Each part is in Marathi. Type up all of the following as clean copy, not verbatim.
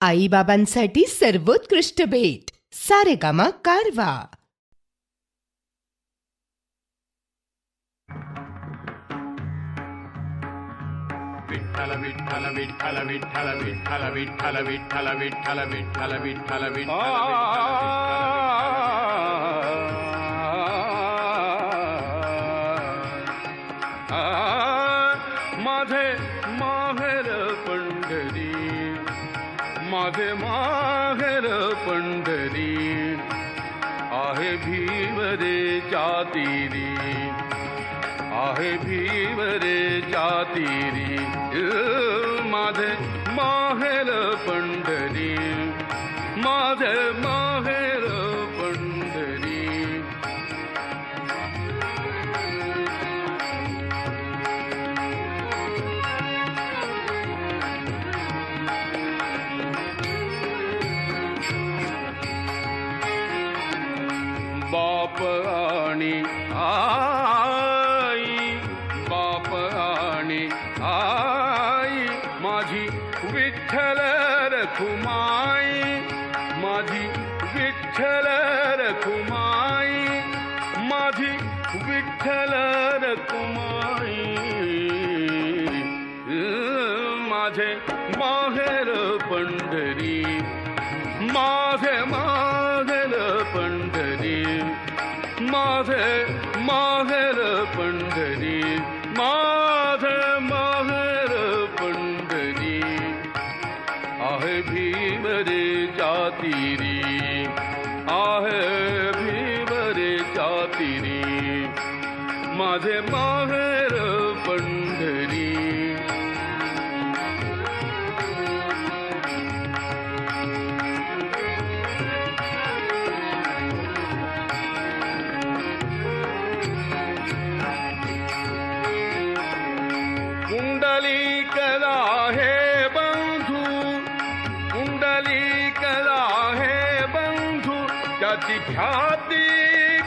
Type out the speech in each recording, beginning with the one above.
आईबाबांसाठी सर्वोत्कृष्ट भेट सारेगामा कारवा. विठ्ठल विठ्ठल विठ्ठल विठ्ठल विठ्ठल विठ्ठल विठ्ठल विठ्ठल विठ्ठल विठ्ठल विठ्ठल माझे माहेर पंढरी, माझे माहेर पंढरी आहे भीवरे चातिरी, आहे भीवरे चातिरी. माझे माहेर पंढरी, माझे माहेर पंढरी. बाप आणि आई, बाप आणि आई माझी विठ्ठल रखुमाई, माझी विठ्ठल रखुमाई, माझी विठ्ठल रखुमाई. माझे माहेर पंढरी, माझे माहेर पंढरी, माझे माहेर पंढरी, माझे माहेर पंढरी आहे भीवरे चातिरी, आहे भीवरे चातिरी. माझे माहेर पंढरी. कुंडलिकला हे बंधू, कुंडलिकला हे बंधू त्याची ख्याती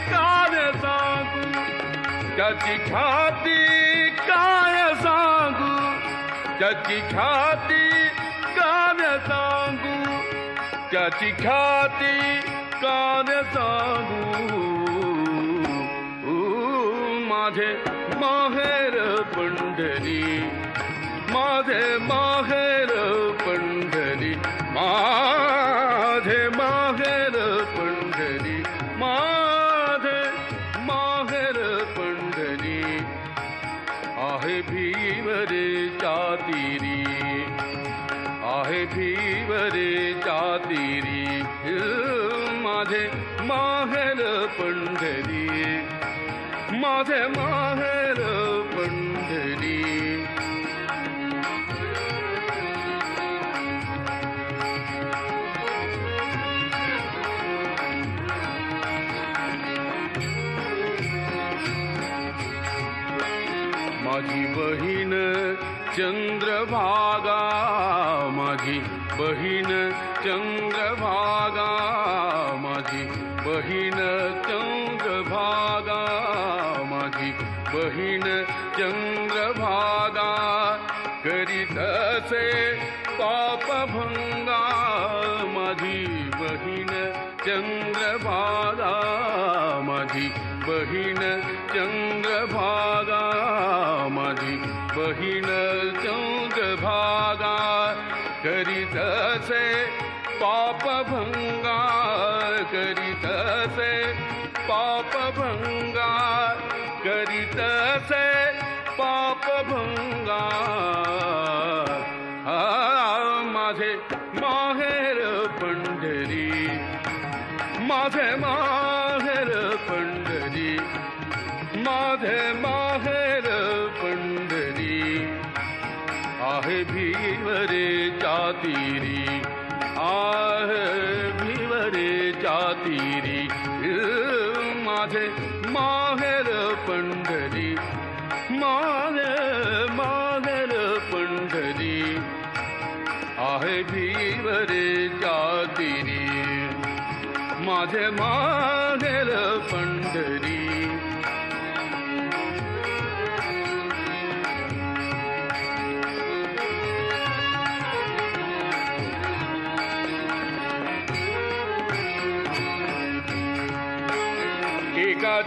काय सांगू, त्याची ख्याती काय सांगू, त्याची ख्याती काय सांगू, त्याची ख्याती काय सांगू. माझे माहेर पंढरी, माझे माहेर पंढरी, माझे माहेर पंढरी, माझे माहेर पंढरी आहे भीवरे चातिरी, आहे भीवरे चातिरी. माझे माहेर पंढरी, माझे माहेर पंढरी. माझी बहीण चंद्रभागा, माझी बहीण चंद्रभागा, माझी बहीण चंद्रभागा, माझी बहीण चंद्रभागा करीत असे पापभंगा. माझी बहीण चंद्रभागा, माझी बहीण चंद्रभागा, माझी बहीण चंद्रभागा करीत असे पापभंगा, करीत असे पापभंगा, करीत असे पापभंगा. माझे माहेर पंढरी, माझे माहेर पंढरी, माझे माहेर पंढरी आहे भीवरे चातिरी, आहे भीवरे चातिरी. माझे माहेर पंढरी, माझे माहेर पंढरी आहे भीवरे चातिरी. माझे माहेर पंढरी.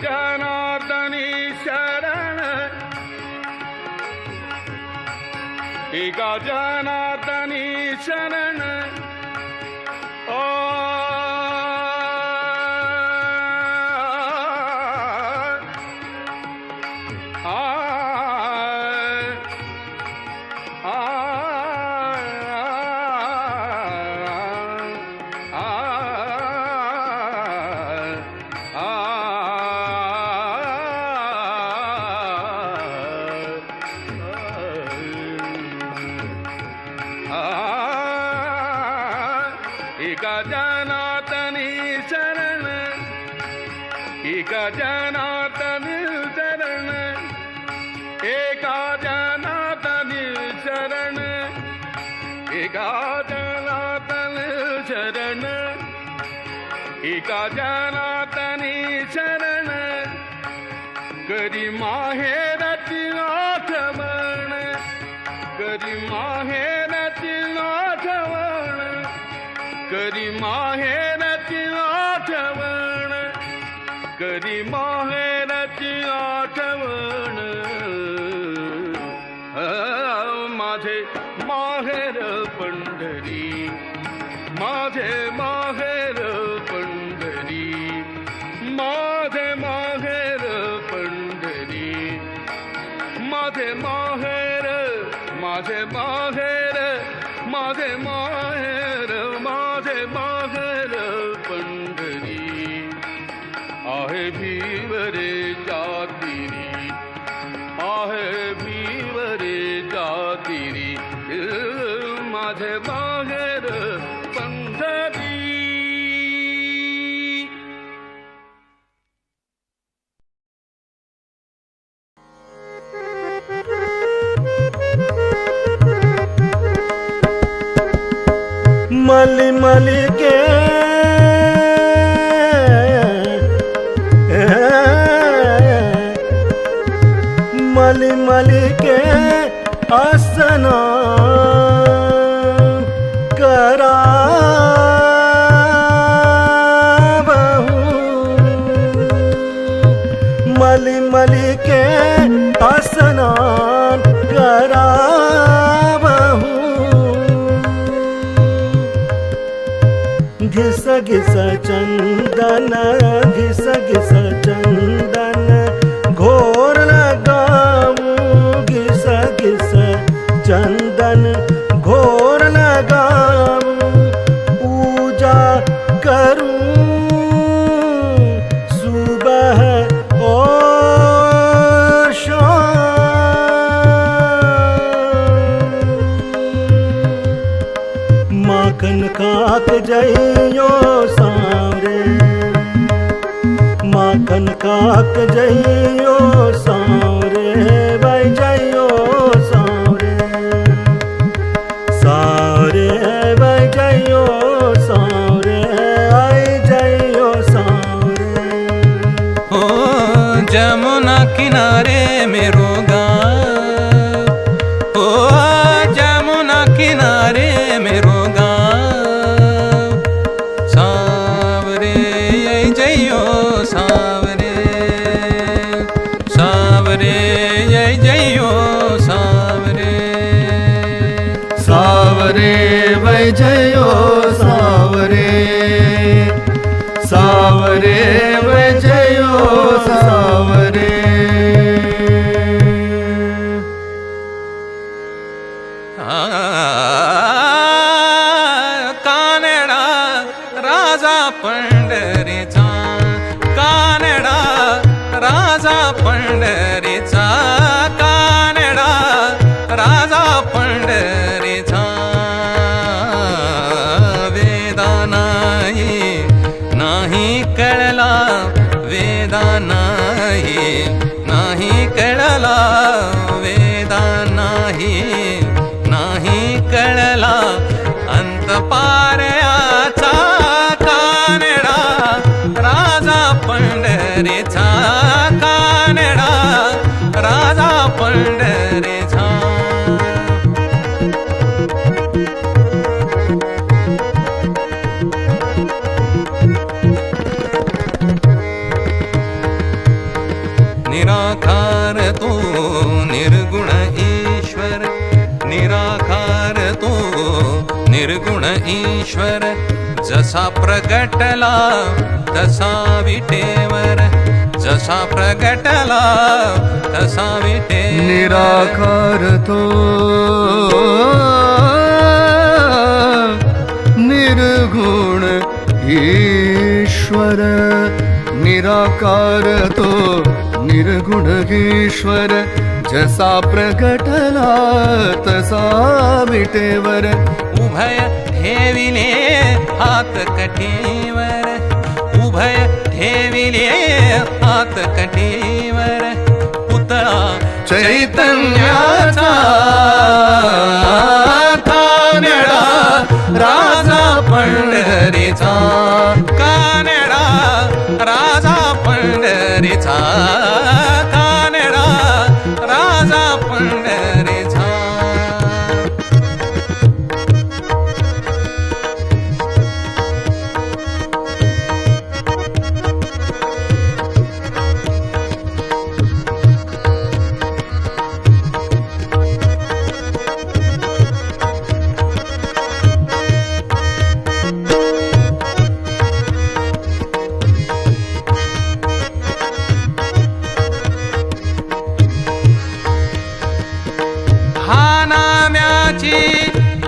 जनार्दनी शरण एका जनार्दनी शरण ओ एका जनार्दनी शरण एका जनार्दनी शरण एका जनार्दनी शरण एका जनार्दनी शरण एका जनार्दनी शरण करी माहेरची आठवण करी माहेरची आठवण करी माहेरची आठवण करी माहेरची आठवण माझे माहेर पंढरी माझे माहेर पंढरी माझे माहेर पंढरी माझे माहेर माझे माहेर माझे माहेर माझे माहेर पंढरी आहे भीवरे जातिरी आहे भीवरे जातिरी माझे माहेर पंढरी मली मली के मली मली के आसना कराबहु मली मली के आसना कराबहु घिस घिस चंदन घिस घिस चंदन घोर लगाऊं घिस घिस चंदन घोर लगाऊं पूजा करूं सुबह और शाम माखन खाक जइयो सांवरे माखन खाक जइयो सांवरे भाई जइयो सांवरे सांवरे भाई जइयो सांवरे आई जइयो सांवरे ओ जमुना किनारे मेरो गाँव ओ जमुना किनारे मेरो गाँव सांवरे आई जइयो सांवरे सांवरे आई जइयो सांवरे सावरे वै जयो सावरे सावरे वै जयो सावरे कानडा राजा पंढरीचा कानडा राजा पंढरीचा कानडा राजा पंढरीचा वेदा नाही कळला वेदा नाही कळला वेदा नाही कळला अंत पारयाचा कानडा राजा पंढरीचा कानडा राजा पंढरीचा निर्गुण ईश्वर जसा प्रगटला तसा विटेवर, जसा प्रगटला तसा विटेवर. निराकार तो निर्गुण ईश्वर, निराकार तो निर्गुण ईश्वर जसा प्रगटला तसा विटेवर. उभय ठेविले हात कटीवर, उभय ठेविले हात कटीवर. पुतळा चैतन्याचा कानडा राजा पंढरीचा, कानडा राजा पंढरीचा, कानडा राजा पंढरीचा.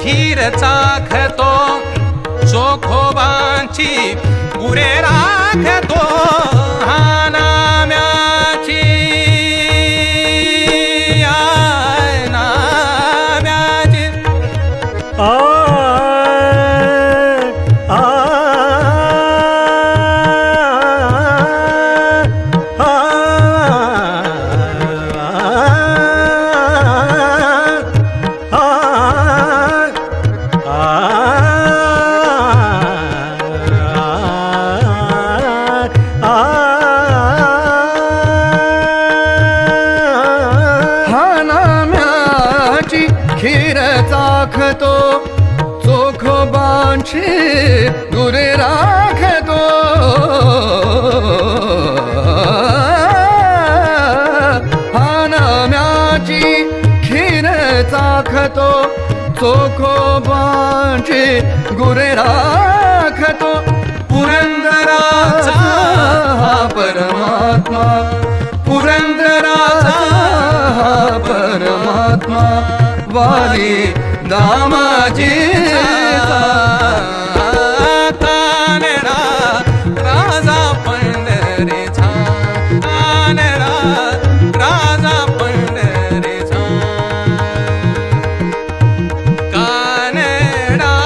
खीर चाखतो चोखोबांची गुरे राखतो. हा नाम्याची नाम्याची खीर चाखतो चोखोबांची गुरे राखतो. हा नाम्याची खीर चाखतो चोखोबांची गुरे राखतो. पुरंदराचा हा परमात्मा, पुरंदराचा हा परमात्मा वाली दामाजीचा. कानडा राजा पंढरीचा, कानडा राजा पंढरीचा, कानडा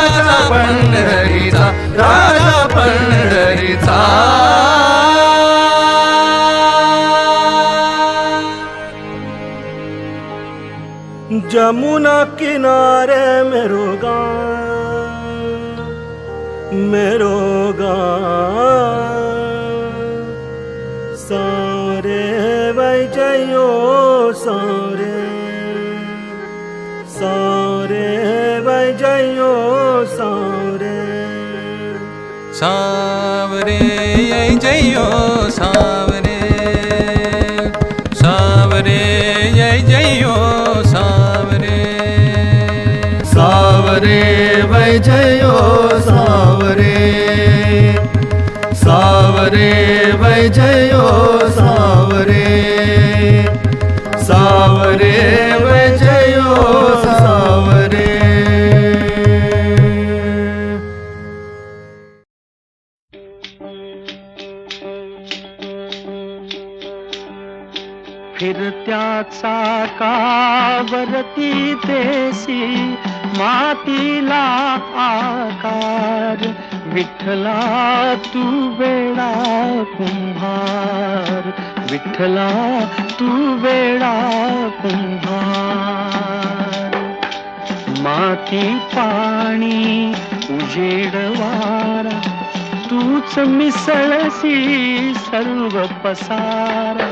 राजा पंढरीचा, राजा पंढरीचा. जमुना किनारे मेरो गाँव सारे वैजयो सारे सारे वैजयो सारे सावरे जयो सावरे सावरे जयो सावरे सावरे वैजयो सावरे सावरे वैजयो सावरे सावरे वैजयो सावरे. फिरत्या चाकावरती तेसी मातीला आकार. विठ्ठला तू वेडा कुंभार, विठ्ठला तू वेडा कुंभार. माती पाणी उजेड वारा तूच मिसळसी सर्व पसारा.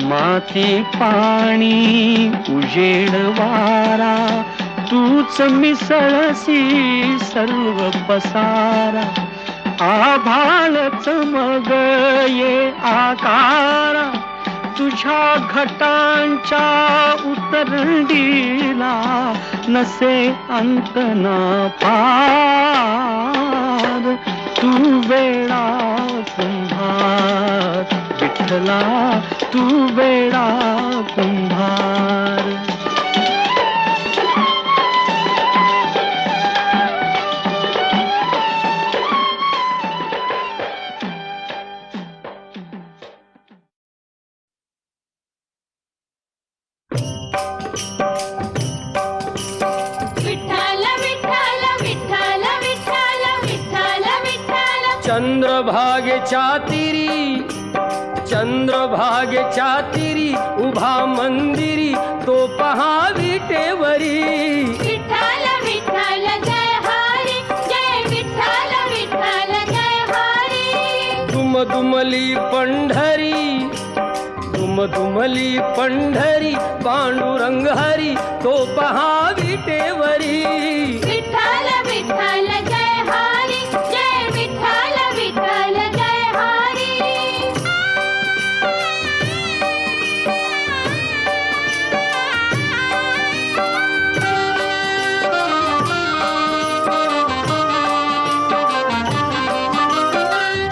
माती पाणी उजेड वारा तूच मिसळसी सर्व पसारा. आभाळच मग ये आकारा तुझ्या घटांच्या उतरंडीला नसे अंत ना पार. तू वेडा कुंभार, विठ्ठला तू वेडा कुंभार. चंद्रभागेच्या तिरी, चंद्रभागेच्या तिरी उभा मंदिरी तो पहा विटेवरी. विठ्ठल विठ्ठल जय हरी, जय विठ्ठल विठ्ठल जय हरी. दुमदुमली पंढरी, दुमदुमली पंढरी पांडुरंग हरी तो पहा विटेवरी. विठ्ठल विठ्ठल जय हरी, जय विठ्ठल विठ्ठल जय हरी.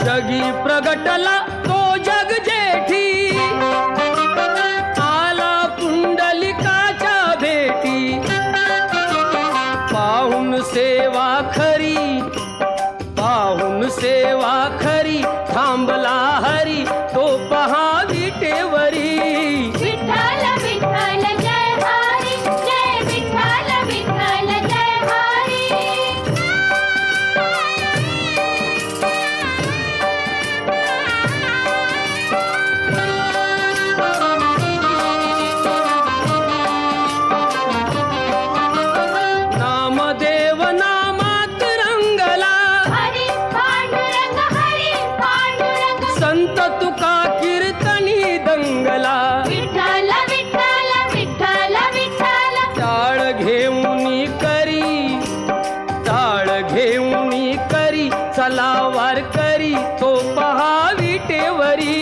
जगी प्रगटला तो जग जेठी, आला पुंडलिकाच्या भेटी. पाहून सेवा खरी, पाहून सेवा खरी थांबला हरी तो पहा विटेवरी. विठ्ठल विठ्ठल जय हरी, जय विठ्ठल विठ्ठल जय हरी. नामदेव नामात रंगला, हरी पांडुरंग, हरी पांडुरंग. संत तुका कीर्तनी दंगला. विठ्ठल विठ्ठल विठ्ठल विठ्ठल. टाळ घेऊनी करी, टाळ घेऊनी करी चला वार करी तो पहा विटेवरी.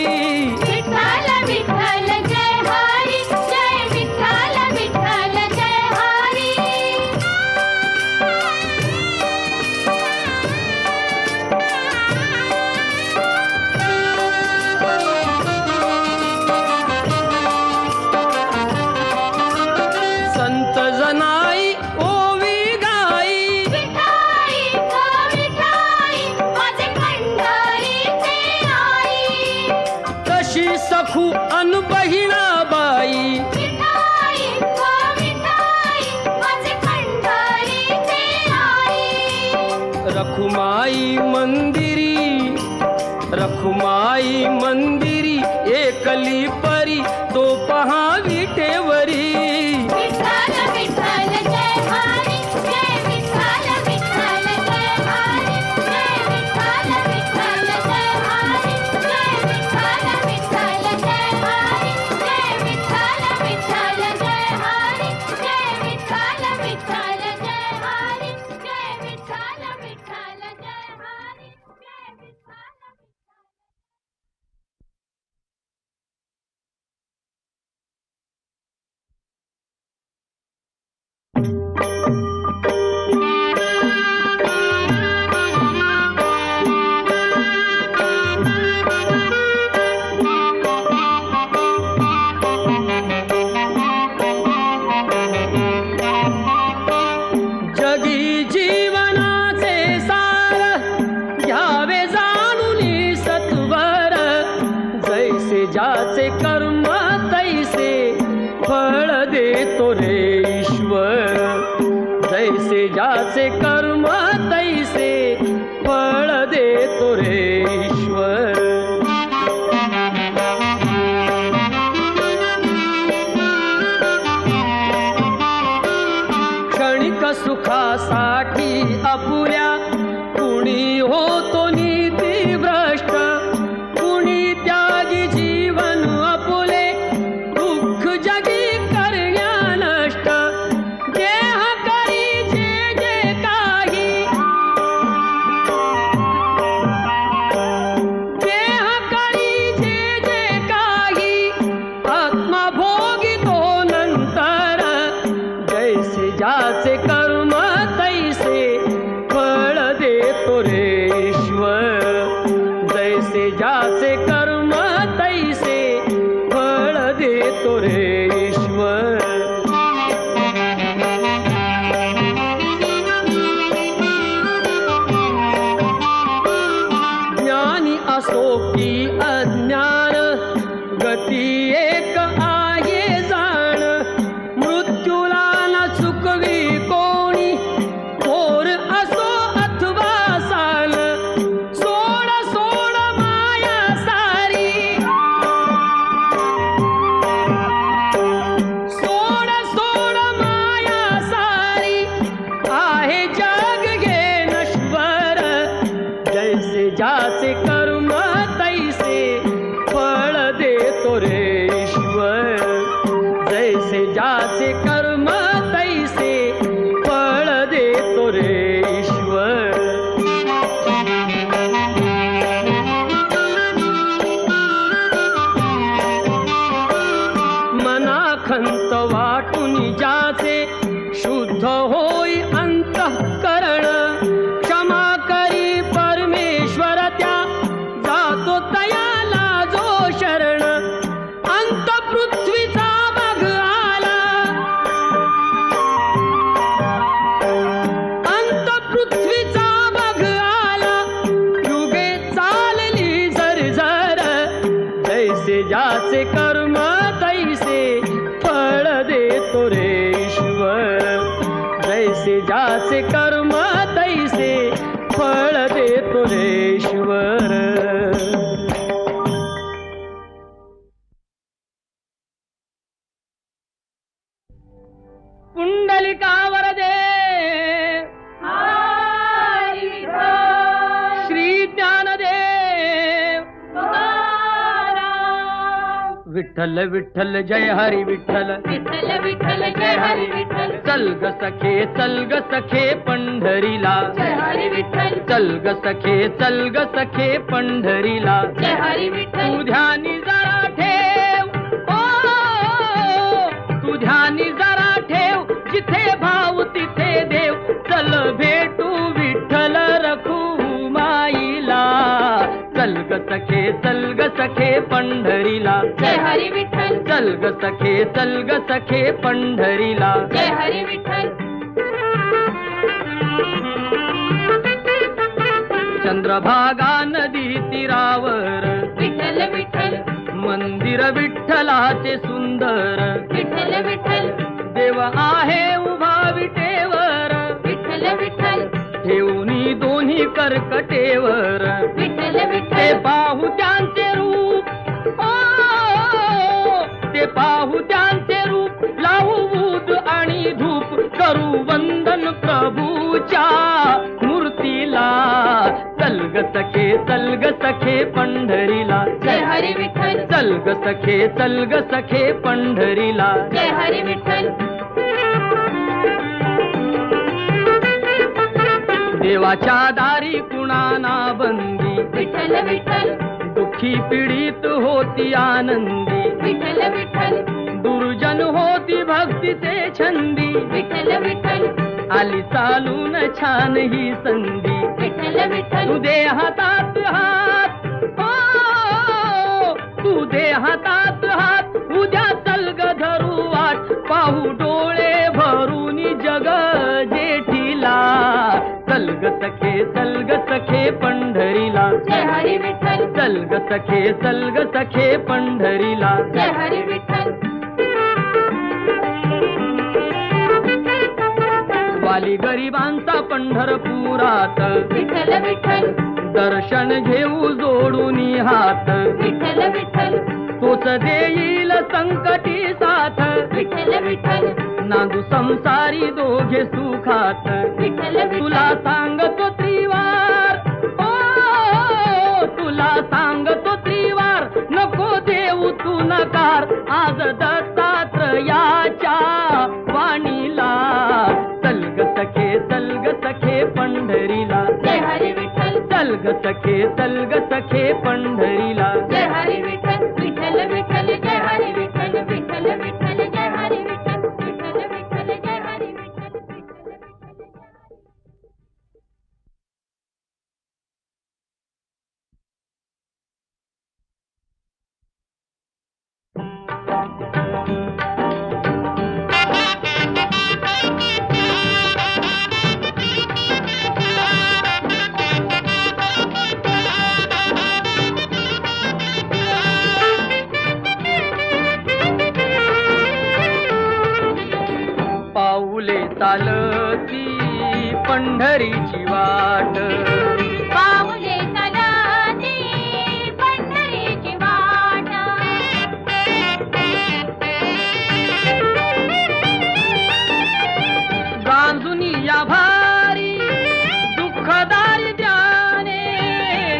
कर्म तैसे फळ देतो रे ईश्वर. जैसे ज्याचे कर्म तैसे फळ देतो रे ईश्वर. क्षणिक सुखासाठी आपुल्या कुणी होतो नीती भ्रष्ट. कुणी त्यागी जीवन आपुले दुःख जगी करण्या नष्ट. देह करी जे जे काही देह करी जे जे काही आत्मा भोगितो नंतर. जैसे ज्याचे कर्म तैसे फळ देतो रे ईश्वर. जैसे ज्याचे कर्म तैसे फळ देतो रे ईश्वर. ज्ञानी असो की अज्ञान गती एक आहे जाण. मृत्यूला न चुकवी कोणी थोर असो अथवा साल. सोड सोड माया सारी सोड सोड माया सारी आहे जग घे नश्वर. जैसे ज्याचे कर्म तैसे फळ देतो रे ईश्वर. जैसे ज्याचे कर्म तैसे फळ देतो रे ईश्वर. मनाखंत वाटून ज्याचे शुद्ध होई अंतःकरण. क्षमा करी परमेश्वर त्या जातो तयाला जो शरण. अंत पृथ्वीचा बघ आला अंत पृथ्वीचा बघ आला. युगे चालली झरझर. जैसे ज्याचे कर्म तैसे फळ देतो रे ईश्वर. जैसे ज्याचे कर्म तैसे फळ देतो रे ईश्वर. पुंडलिकावर दे हरी विठ्ठल श्री ज्ञानदेव. तुकाराम. विठ्ठल विठ्ठल जय हरी विठ्ठल. विठ्ठल विठ्ठल जय हरी विठ्ठल. चल ग सखे पंढरीला. जय हरी विठ्ठल. चल ग सखे पंढरीला. जय हरी विठ्ठल. तू ध्यानी जरा ठेव तू ध्यानी जरा ठेव. जिथे भाव तिथे देव. चल भेटू विठ्ठल रखुमाईला. चल ग सखे पंढरीला. जय हरी विठ्ठल. चल ग सखे पंढरीला. जय हरी विठ्ठल. चंद्रभागा नदी तीरावर विठ्ठल विठ्ठल. मंदिर विठ्ठलाचे सुंदर. विठ्ठल विठ्ठल. देव आहे उभा विटेवर. विठ्ठल विठ्ठल. ठेवणी दोन्ही कर्कटेवर. विठ्ठल ते विठ्ठल. पाहू त्यांचे रूप ते पाहू त्यांचे रूप. लावू बूद आणि धूप. करू वंदन प्रभूच्या मूर्तीला. चल ग सखे पंढरीला. जय हरी विठ्ठल. चल ग सखे पंढरीला. जय हरी विठ्ठल. देवाच्या दारी कुणाना बंदी. विठ्ठल विठ्ठल. दुःखी पीडित होती आनंदी. विठ्ठल विठ्ठल. दुर्जन होती भक्तीचे छंदी. विठ्ठल विठ्ठल. आली चालून छान ही संधी. विठ्ठल विठ्ठल. तू दे हातात हात तू दे हातात हात. उद्या चल ग धरू वाट. पाहू डोळे भरून जग जेठीला. चल ग सखे पंढरीला. जय हरी विठ्ठल. चल चल ग सखे पंढरीला. जय हरी विठ्ठल. वाली गरिबांचा पंढरपुरात विठ्ठल विठ्ठल. दर्शन घेऊ जोडून हात. विठ्ठल विठ्ठल. तोच देईल संकटी साथ. विठ्ठल विठ्ठल. नांदू संसारी दोघे सुखात. विठ्ठल विठ्ठल. तुला सांगतो त्रिवार, ओ तुला सांगतो त्रिवार, नको देऊ तू नकार. आज दत्तात्रयाच्या वाणीला. चल ग सखे पंढरीला. जय हरी विठ्ठल. चल ग सखे पंढरीला. जय हरी विठ्ठल. विठ्ठल विठ्ठल. जय हरी विठ्ठल. विठ्ठल विठ्ठल. जय हरी विठ्ठल. विठ्ठल विठ्ठल. जय हरी विठ्ठल. पाऊले चालती पंढरीची वाट. पाऊले चालती पंढरीची वाट. गांजुनी या भारी दुःखदारी द्याने.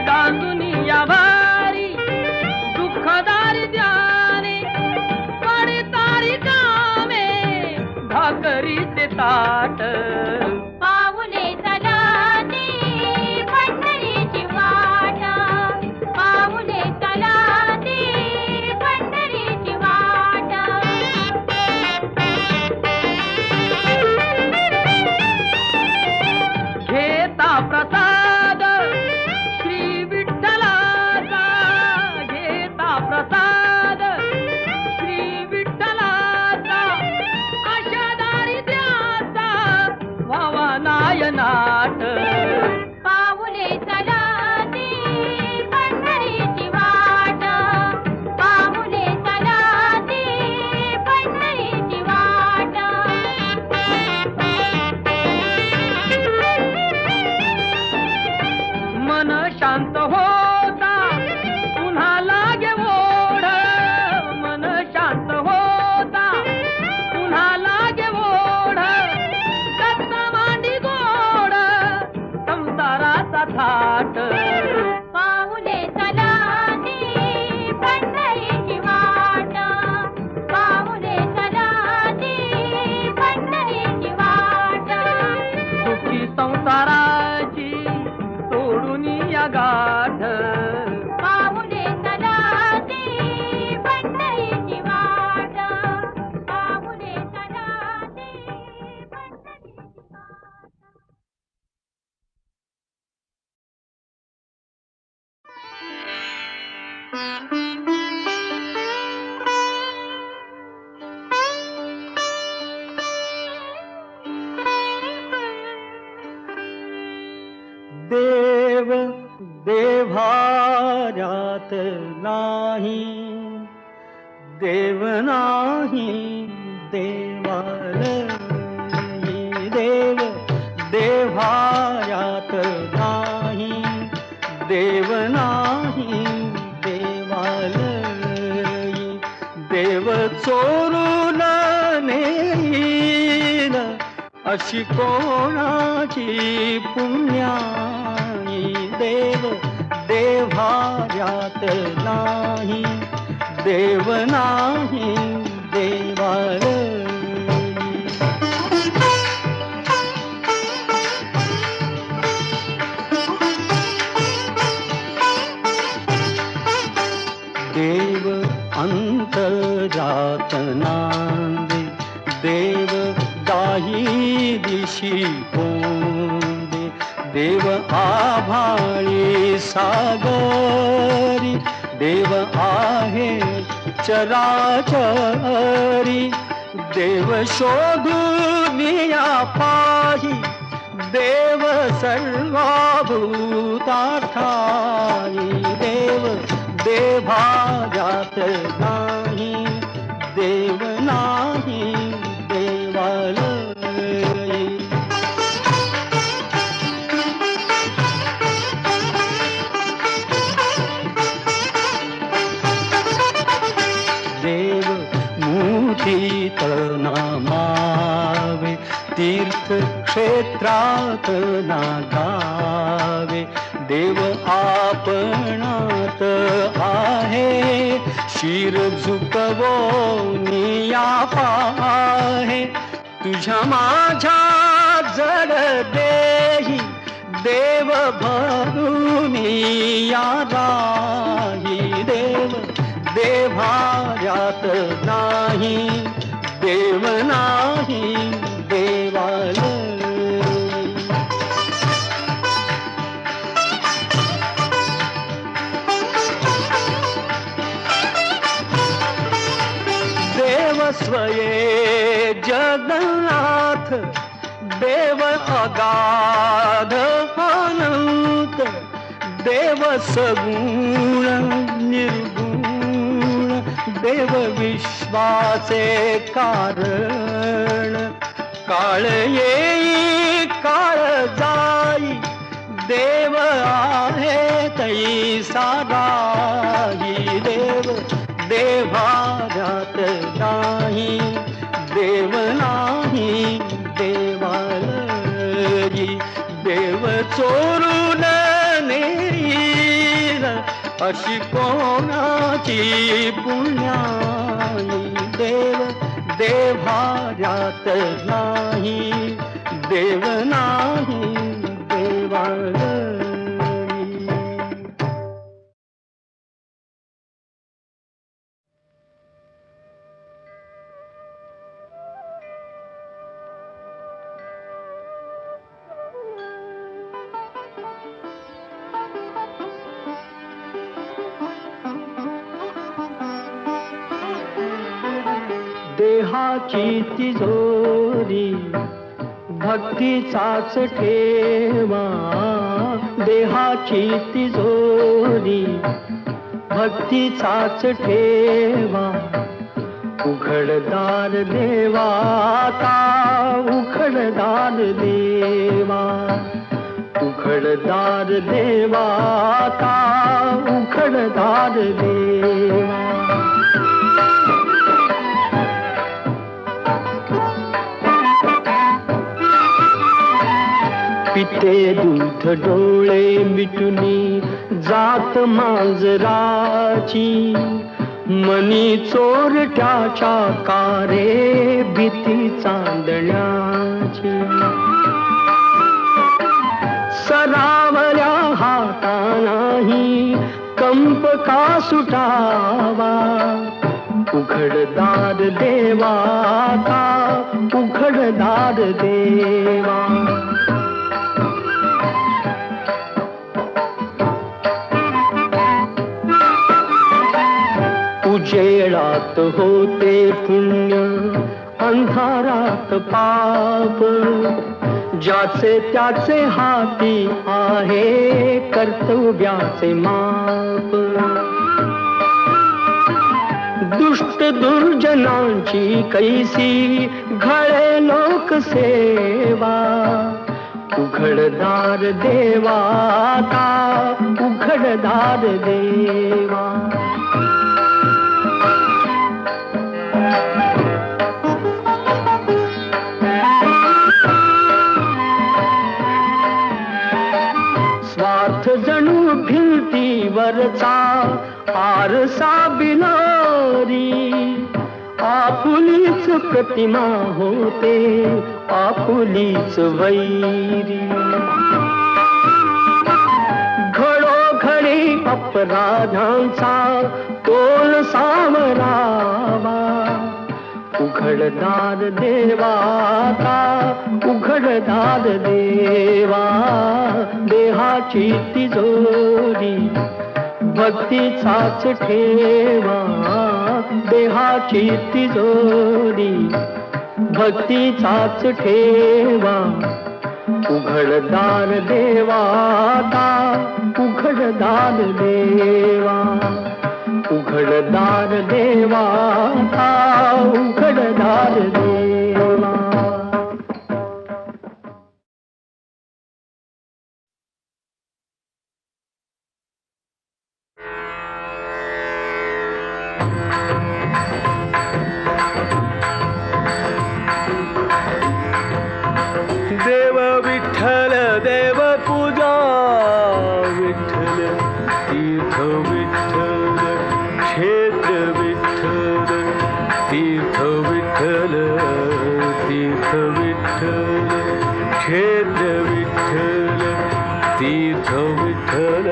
गांजुनी या भारी दुःखदारी द्याने. पडतारी कामे भाकरीचे ताट. पाऊले चालती पंढरीची वाट. पाऊले चालती पंढरीची वाट. घेता प्रसाद श्री विठ्ठलाचा. घेता प्रसाद श्री विठ्ठलाचा. अशा दारिद्र्याचा व्हावा नायनाट. पाऊले चालती पंढरीची वाट. पाऊले चालती पंढरीची वाट. मन शांत होता पुन्हा लागे ओढ. मन शांत होता पुन्हा लागे ओढ. दत्त मांडी गोड संसाराचा थाट. पाऊले चालती पंढरीची वाट. पाऊले चालती पंढरीची वाट. सुखी संसाराची सोडून या गाठ. पाऊले चालती पंढरीची वाट. पाऊले चालती पंढरीची वाट. देव देव्हाऱ्यात नाही. देव नाही देवालयी. देव देव्हाऱ्यात नाही. देव नाही देवालयी. देव चोरून नेईल अशी कोणाची पुण्याई. देव देव्हाऱ्यात नाही. देव नाही देवालयी. देव अंतरात नांदे. देव दाही दिशी कोंदे. देव आभाळी सागरी. देव आहे चराचरी. देव शोधून या पाही. देव सर्वभूतार्थानी देव देभाजात नाही देव नाही देवालय देव मूर्तीत नामावे तीर्थक्षेत्रात नागावे देव आपणात आहे शिर झुकवो निया पाहे तुझ्या माझ्या जड देही देव भरून या राही देव देभार्यात नाही देव नाही देवालय देव स्वये जगन्नाथ देव अगाध अनंत देव सगुण निर्गुण देव विश्वाचे कारण काळ येई काळ जाई देव आहे तैसा राही देव देभार्यात नाही देव नाही देवालयी देव चोरून नेईल अशी कोणाची पुण्यानी देव देभार्यात नाही देव नाही देवालयी देहाची तिजोरी भक्तीचाच ठेवा देहाची तिजोरी भक्तीचाच ठेवा उघडदार देवाता उघडदार देवा उघडदार देवाता उघडदार देवा पिते दूध डोळे मिटुनी जात मांजराची मनी चोरट्याच्या कारे भीती चांदण्याची सरावल्या हातानाही कंप का सुटावा उघडदार देवाता उघडदार देवा उजेडात होते पुण्य अंधारात पाप ज्याचे त्याचे हाती आहे कर्तव्याचे माप दुष्ट दुर्जनांची कैसी घळे लोकसेवा उघडदार देवाता उघडदार देवा स्वार्थ जणू भिंतीवरचा आरसा बिलारी आपुलीच प्रतिमा होते आपुलीच वैरी घडोघडी अपराधांचा तोल सावरावा उघडदार देवाता उघडदार देवा देहाची तिजोरी भक्तीचाच ठेवा देहाची तिजोरी भक्तीचाच ठेवा उघडदार देवाता उघडदार देवा उघडदार देवाता उघडदार देवा. देव विठ्ठल देव पूजा विठ्ठल तीर्थ विठ्ठल क्षेत्र विठ्ठल तीर्थ विठ्ठल तीर्थ विठ्ठल क्षेत्र विठ्ठल तीर्थ विठ्ठल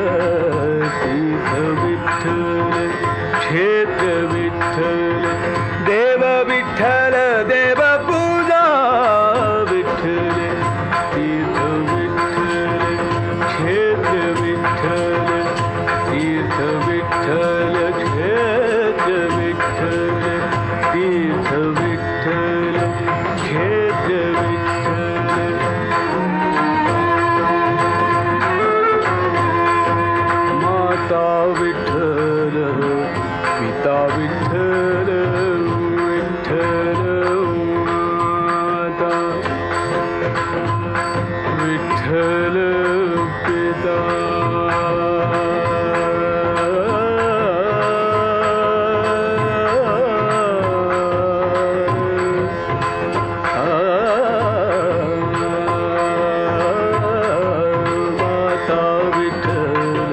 तीर्थ विठ्ठल क्षेत्र विठ्ठल देव विठ्ठल देव पूजा विठ्ठल तीर्थ विठ्ठल क्षेत्र विठ्ठल तीर्थ विठ्ठल क्षेत्र विठ्ठल तीर्थ विठ्ठल क्षेत्र विठ्ठल. माता विठ्ठल पिता विठ्ठल विठ्ठल माता विठ्ठल पिता माता विठ्ठल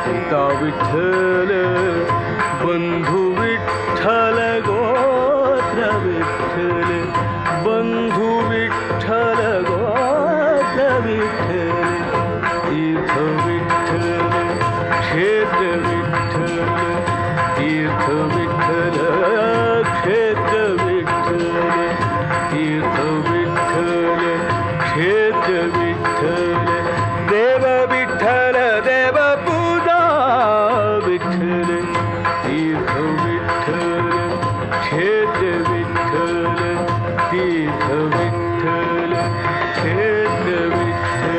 पिता विठ्ठल बंधू विठ्ठल गोत्र विठ्ठल बंधू विठ्ठल गोत्र विठ्ठल तीर्थ विठ्ठल क्षेत्र विठ्ठल तीर्थ विठ्ठल क्षेत्र विठ्ठल तीर्थ विठ्ठल क्षेत्र विठ्ठल देव विठ्ठल देव पूजा विठ्ठल तीर्थ विठ्ठल क्षेत्र विठ्ठल तीर्थ विठ्ठल क्षेत्र विठ्ठल.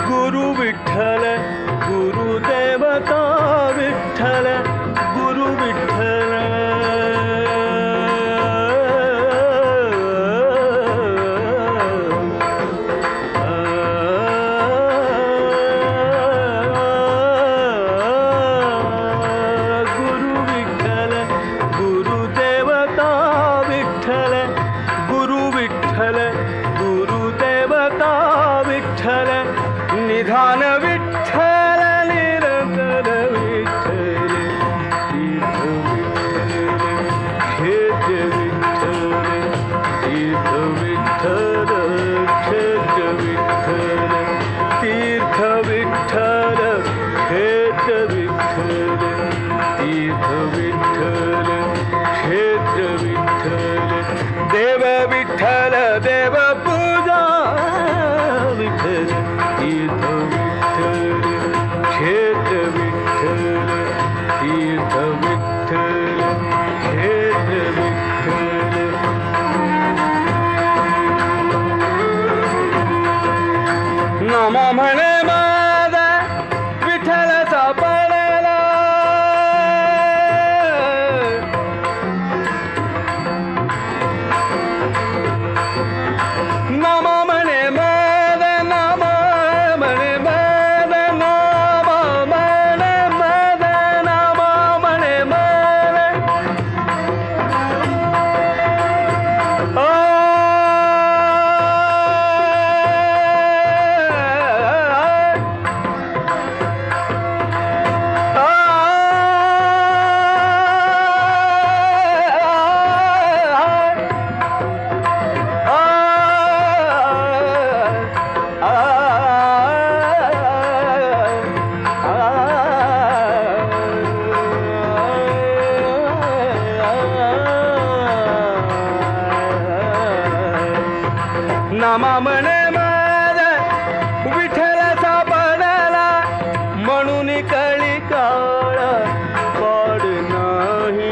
गुरु विठ्ठल गुरुदेवता विठ्ठल गुरु विठ्ठल गुरु विठ्ठल गुरुदेवता विठ्ठल गुरु विठ्ठल गुरुदेवता विठ्ठल निधान विठ्ठल निरंतर विठ्ठल तीर्थ विठ्ठल क्षेत्र विठ्ठल तीर्थ विठ्ठल क्षेत्र विठ्ठल तीर्थ विठ्ठल क्षेत्र विठ्ठल तीर्थ विठ्ठल क्षेत्र विठ्ठल देव विठ्ठल देव पूजा विठ्ठल तीर्थ विठ्ठल क्षेत्र विठ्ठल तीर्थ विठ्ठल क्षेत्र विठ्ठल. नामा म्हणे माझा विठ्ठलाचा पडला नामा म्हणे माझा नामा म्हणे माझा नामा म्हणे माझा नामा म्हणे माझा नामा म्हणे माझा विठ्ठलाचा पडला म्हणून कळी काळ पाड नाही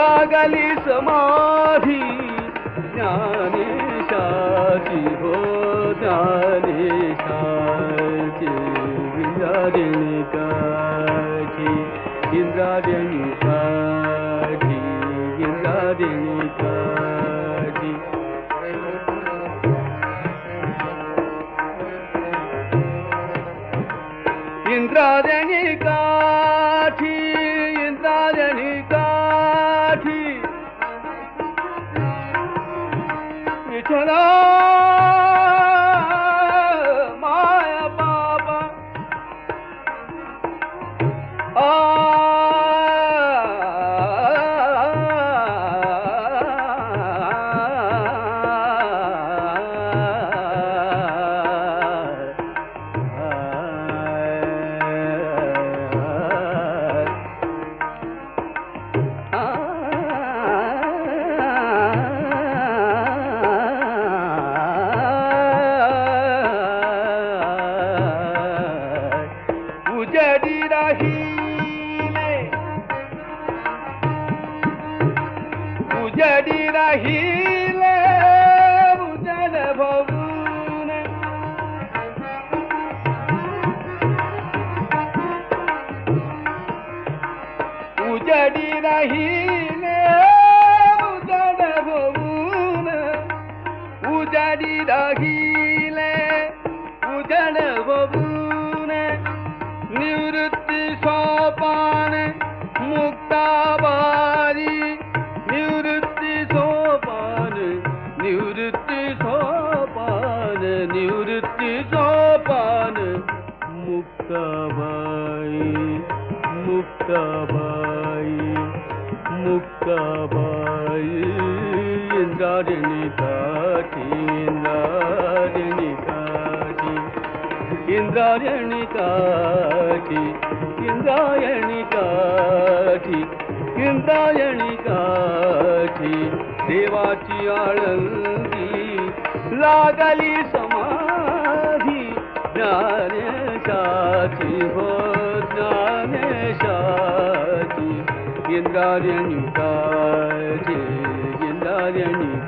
लागली समाधी ज्ञानेशाची हो ज्ञानेशाची इंद्रायणिकाची इंद्रायणिकाची इंद्रायणिकाची इंद्रायणिकाची इंद्रायणिकाची विठ्ठला माया बाबा उजडी राहिले उजडी राहिले उजड भरून उजडी राहिले उजड भरून उजडी राहिले उजड भरून निवृत्ती सोपान मुक्ताबारी निवृत्ती सोपान निवृत्ती सोपान निवृत्ती सोपान मुक्ताबाई मुक्ताबाई मुक्ताबाई इंद्रायणिकाची इंद्रायणिकाची इंद्रायणिकाची इंद्रायणिकाची इंद्रायणिकाची देवाची आळंदी लागली समाधी ज्ञानेशाची हो ज्ञानेशाची इंद्रायणिकाची इंद्रायणिकाची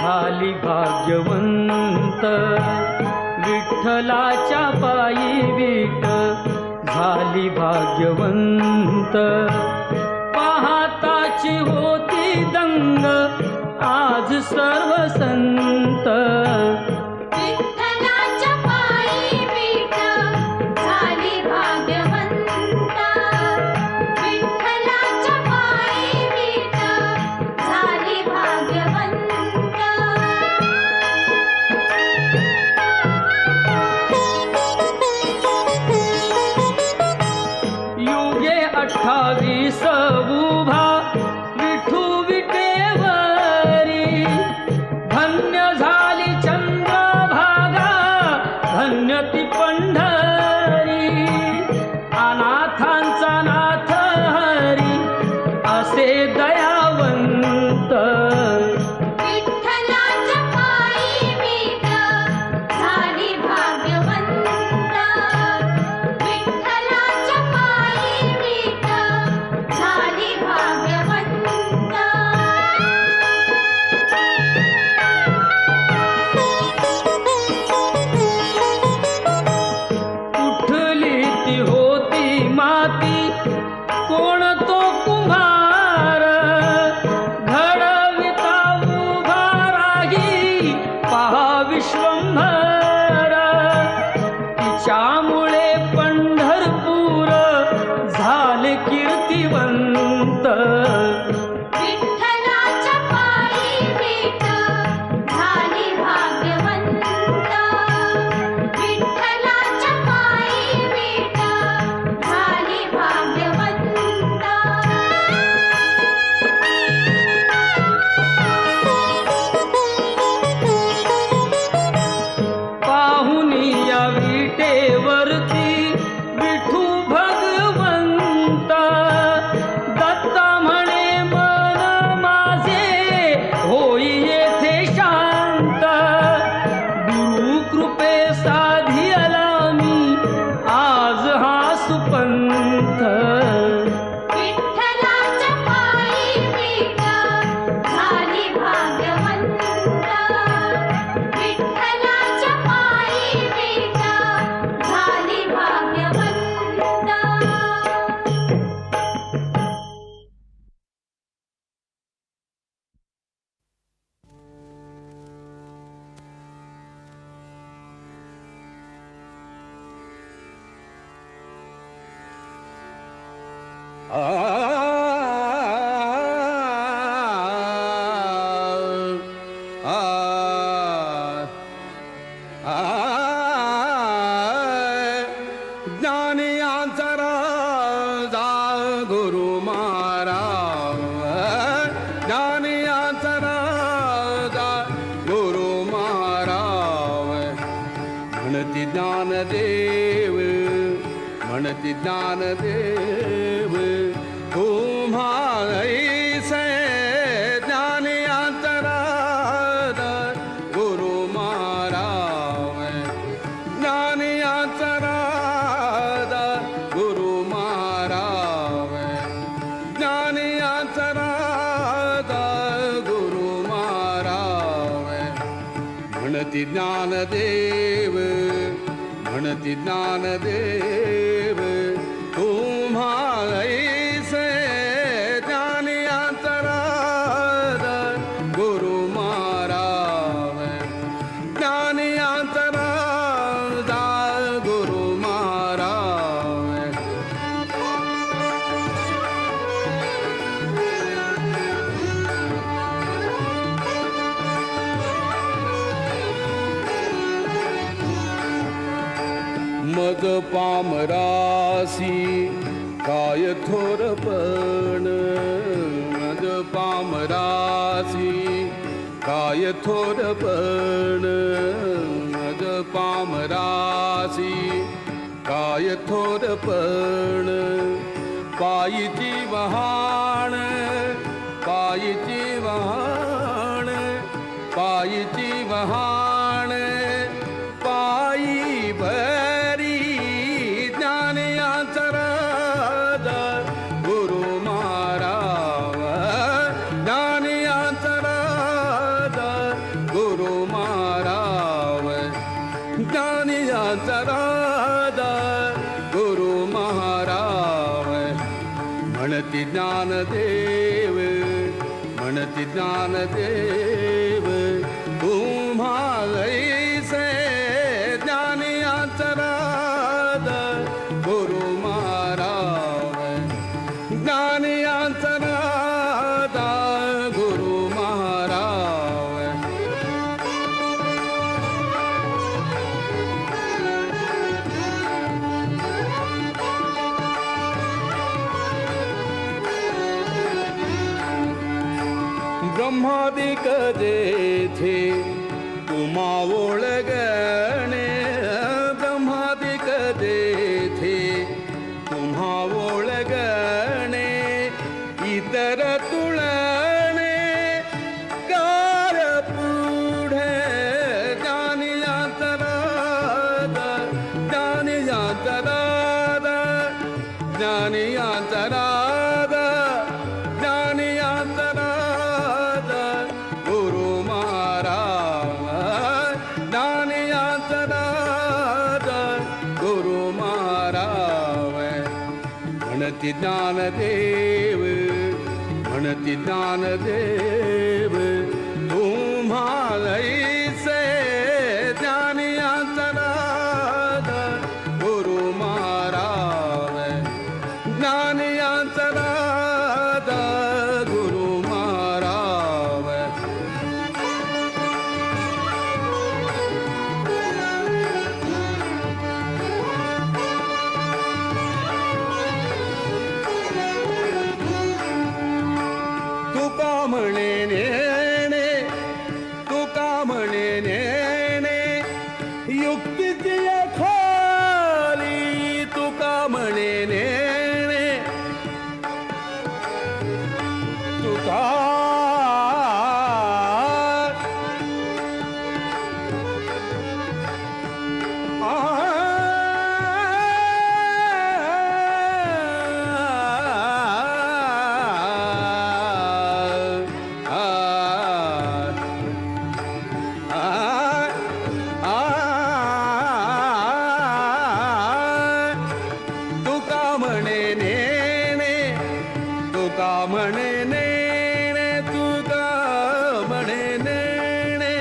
झाली भाग्यवंत विठ्ठलाच्या पायी विठ झाली भाग्यवंत पाहताची होती दंग आज सर्व संत विठ्ठलाच्या पायी विठ झाली भाग्यवंत विठ्ठलाच्या पायी विठ झाली भाग्यवंत युगे 28 उभा विठू विटेवरी धन्य झाली चंद्रभागा धन्य ती पंढरी अनाथांचा नाथ हरी असे दयावंत विठ्ठलाच्या पायी विठ झाली भाग्यवंत विठ्ठलाच्या पायी विठ झाली भाग्यवंत उठली ती होती माती कोण तो कुंभार घडविता उभा राही पहा विश्वंभर तिच्यामुळे पंढरपूर झाले कीर्तिवंत विठ्ठलाच्या पायी विठ झाली भाग्यवंत विठ्ठलाच्या पायी विठ झाली भाग्यवंत पाहुनी या विटेवरती विठू भगवंत दत्ता म्हणे मन माझे होई येथे शांत गुरु कृपे साधियला मी आज हा सुपंथ विठ्ठलाच्या पायी विठ झाली भाग्यवंत विठ्ठलाच्या पायी विठ झाली भाग्यवंत ज्ञानियांचा राजा गुरु महाराज ज्ञानियांचा राजा गुरु महाराज म्हणती ज्ञानदेव म्हणती ज्ञानदेव तुम्हा ऐसे ज्ञानियांचा राजा गुरु महाराज ज्ञानियांचा राजा गुरु महाराज ज्ञानियांचा राजा गुरु महाराज म्हणती ज्ञानदेव म्हणती ज्ञानदेव तुम्हा ऐसे ज्ञानियांचा राजा गुरु महाराज ज्ञानियांचा राजा गुरु महाराज मग पामरासी काय थोरपण मग पामरासी काय थोरपण मग पामरासी काय थोरपण पायीची वहाण पायीची वहाण पायीची वहाण पायी भरी ज्ञानियांचा राजा गुरु महाराज ज्ञानियांचा राजा ज्ञानदेव म्हणती ज्ञानदेव तुम्हा ऐसे ज्ञानी अंतराद गुरु महाराज ज्ञानी अंतराद गुरु महाराज ब्रह्मादिक जेथे तुम्हा ओळगणे ब्रह्मादिक जेथे तुम्हा ओळगणे इतर तुळणे कार पुढे ज्ञानी अंतराद ज्ञानी अंतराद ज्ञानी अंतराद ज्ञानी अंतराद गुरु महाराज ज्ञानी अंतराद गुरु महाराज म्हणती ज्ञानदेव म्हणती ज्ञानदेव तुम्हा ऐसे ज्ञानी अंतराद गुरु महाराज ज्ञानी अंतराद गुरु महाराज तुका म्हणे नेणे तुका म्हणे नेणे युक्तीची खाली तुका म्हणे नेणे तुका तुका म्हणे नेणे तुका म्हणे नेणे तुका म्हणे नेणे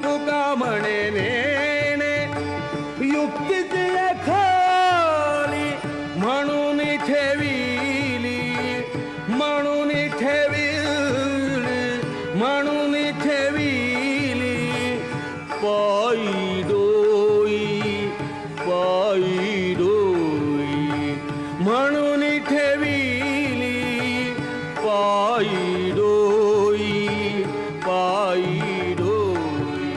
तुका म्हणे नेणे युक्तीची खाली म्हणून ठेविली म्हणून ठेविली म्हणून ठेविली पायी डोई म्हणून ठेविली पायी डोई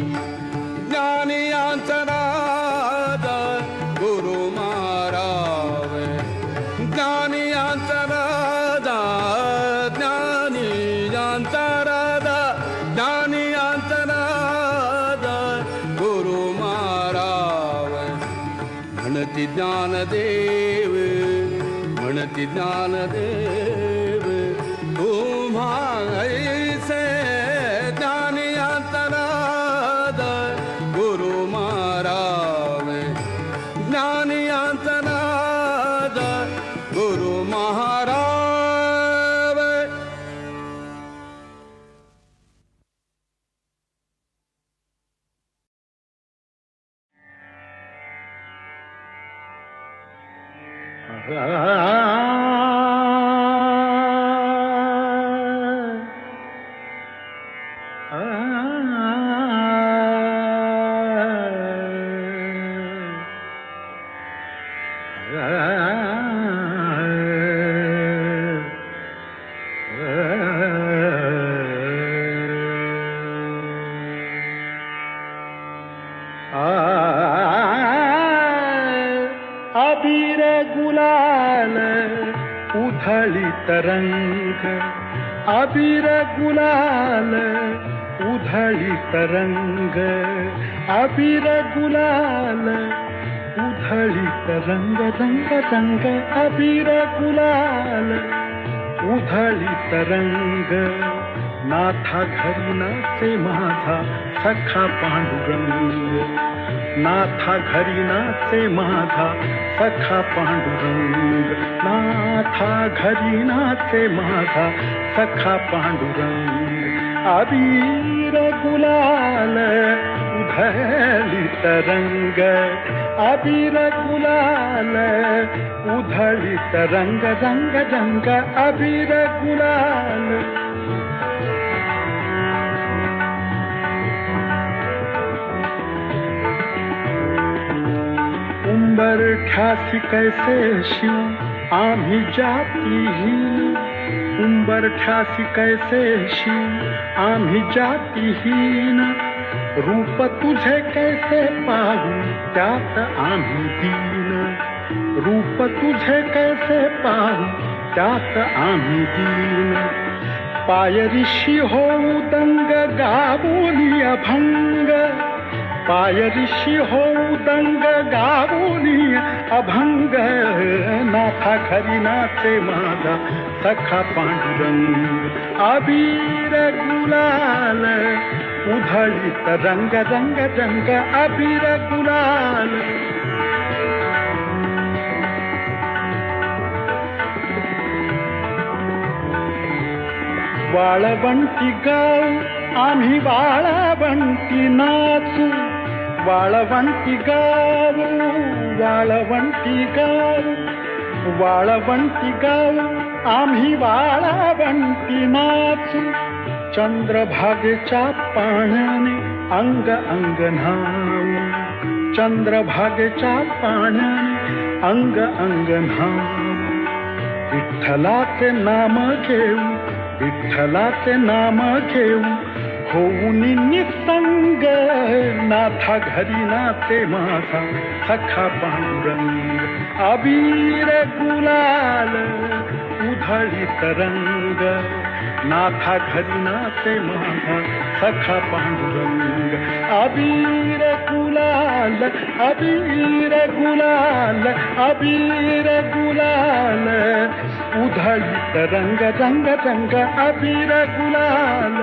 ज्ञानी अंतराद गुरु महाराज ज्ञानी अंतराद ज्ञानी अंतराद ज्ञानी अंतराद गुरु महाराज म्हणती ज्ञानदेव म्हणती ज्ञानदेव तुम्हा ऐसे ज्ञानी अंतराद गुरु महाराज ज्ञानी अंतराद गुरु महाराज अबीर गुलाल उधळी तरंग अबीर गुलाल उधळी तरंग अबीर गुलाल उधळी तरंग रंग रंग अबीर गुलाल उधळी तरंग नाथा घरी नाचे माझा सखा पांडुरंग नाथा घरी नाचे माझा सखा पांडुरंग, नाथा घरी नाचे माझा सखा पांडुरंग. अबीर गुलाल उधळी तरंग, अबीर गुलाल उधळी तरंग, रंग रंग अबीर गुलाल. उंबरठ्यासी कैसे शिव आम्ही जातीहीन, उंबरठ्यासी कैसे शिव आम्ही जातीहीन. रूप तुझे कैसे पाहू त्यात आम्ही दीन, रूप तुझे कैसे पाहू त्यात आम्ही दीन. पायरीशी होऊ दंग गावोनी अभंग, पायरीशी होऊ दंग गावोनी अभंग. नाथा घरी नाचे माझा सखा पांडुरंग, अबीर गुलाल उधळीत रंग, रंग रंग अबीर गुलाल. वाळवंटी गाव आम्ही वाळवंटी नाचू, वाळवंटी गाव, वाळवंटी गाव, वाळवंटी गाव आम्ही वाळवंटी नाचू. चंद्रभागेच्या पाण्याने अंग अंग न्हाऊ, चंद्रभागेच्या पाण्याने अंग अंग न्हाऊ. विठ्ठलाचे नाम घेऊ, विठ्ठलाचे नाम घेऊ होऊन निसंग. नाथा घरी नाचे माझा सखा पांडुरंग, अबीर गुलाल उधळीत रंग. नाथा घरी नाचे माझा सखा पांडुरंग, अबीर गुलाल, अबीर गुलाल, अबीर गुलाल उधळीत रंग, रंग रंग अबीर गुलाल.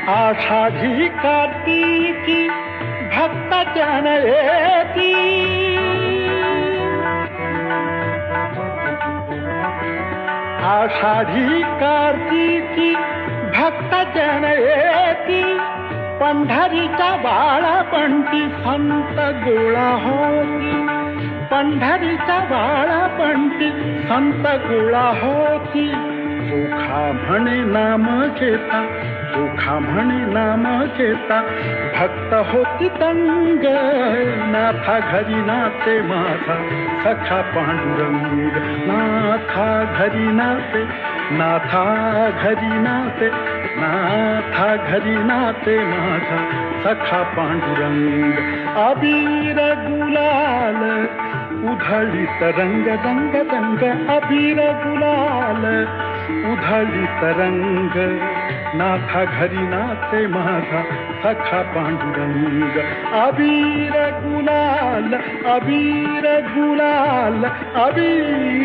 आषाढी कार्तिकी भक्त जन येती, आषाढी कार्तिकी भक्त जन येती. पंढरीच्या बाळापंटी संत गोळा होती, पंढरीच्या बाळापंटी संत गोळा होती. चोखा म्हणे नाम घेता, चोखा म्हणे नाम घेता भक्त होती दंग. नाथा घरी नाचे माझा सखा पांडुरंग, नाथा घरी नाचे, नाथा घरी नाचे, नाथा घरी नाचे माझा सखा पांडुरंग. अबीर गुलाल उधळीत रंग, रंग रंग अबीर गुलाल उधळीत रंग. नाथा घरी नाचे माझा सखा पांडुरंग, अबीर गुलाल, अबीर गुलाल, अबीर.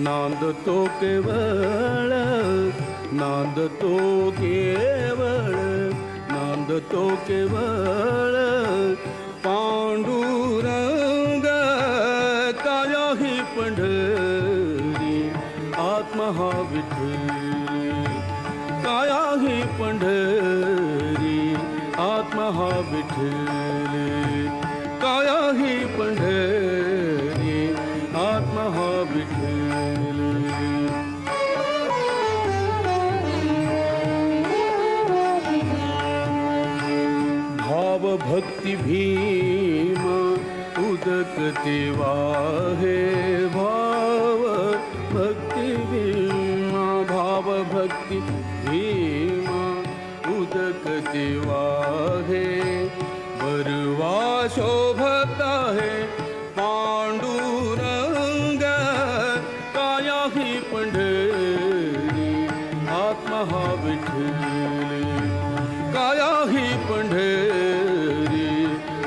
नांदतो केवळ, नांदतो केवळ, नांदतो केवळ पांडुरंग. काया ही पंढरी आत्मा हा विठ्ठल, काया ही पंढरी आत्मा हा विठ्ठल, काया ही पंढरी आत्मा हा विठ्ठल. भक्ती भीमा उदकते वाहे भाव भक्ती भीमा भाव भक्ती भीमा उदकते वाहे बरवा शोभता है पांडुरंग काया ही पंढरी आत्मा हा विठ्ठल काया ही पंढरी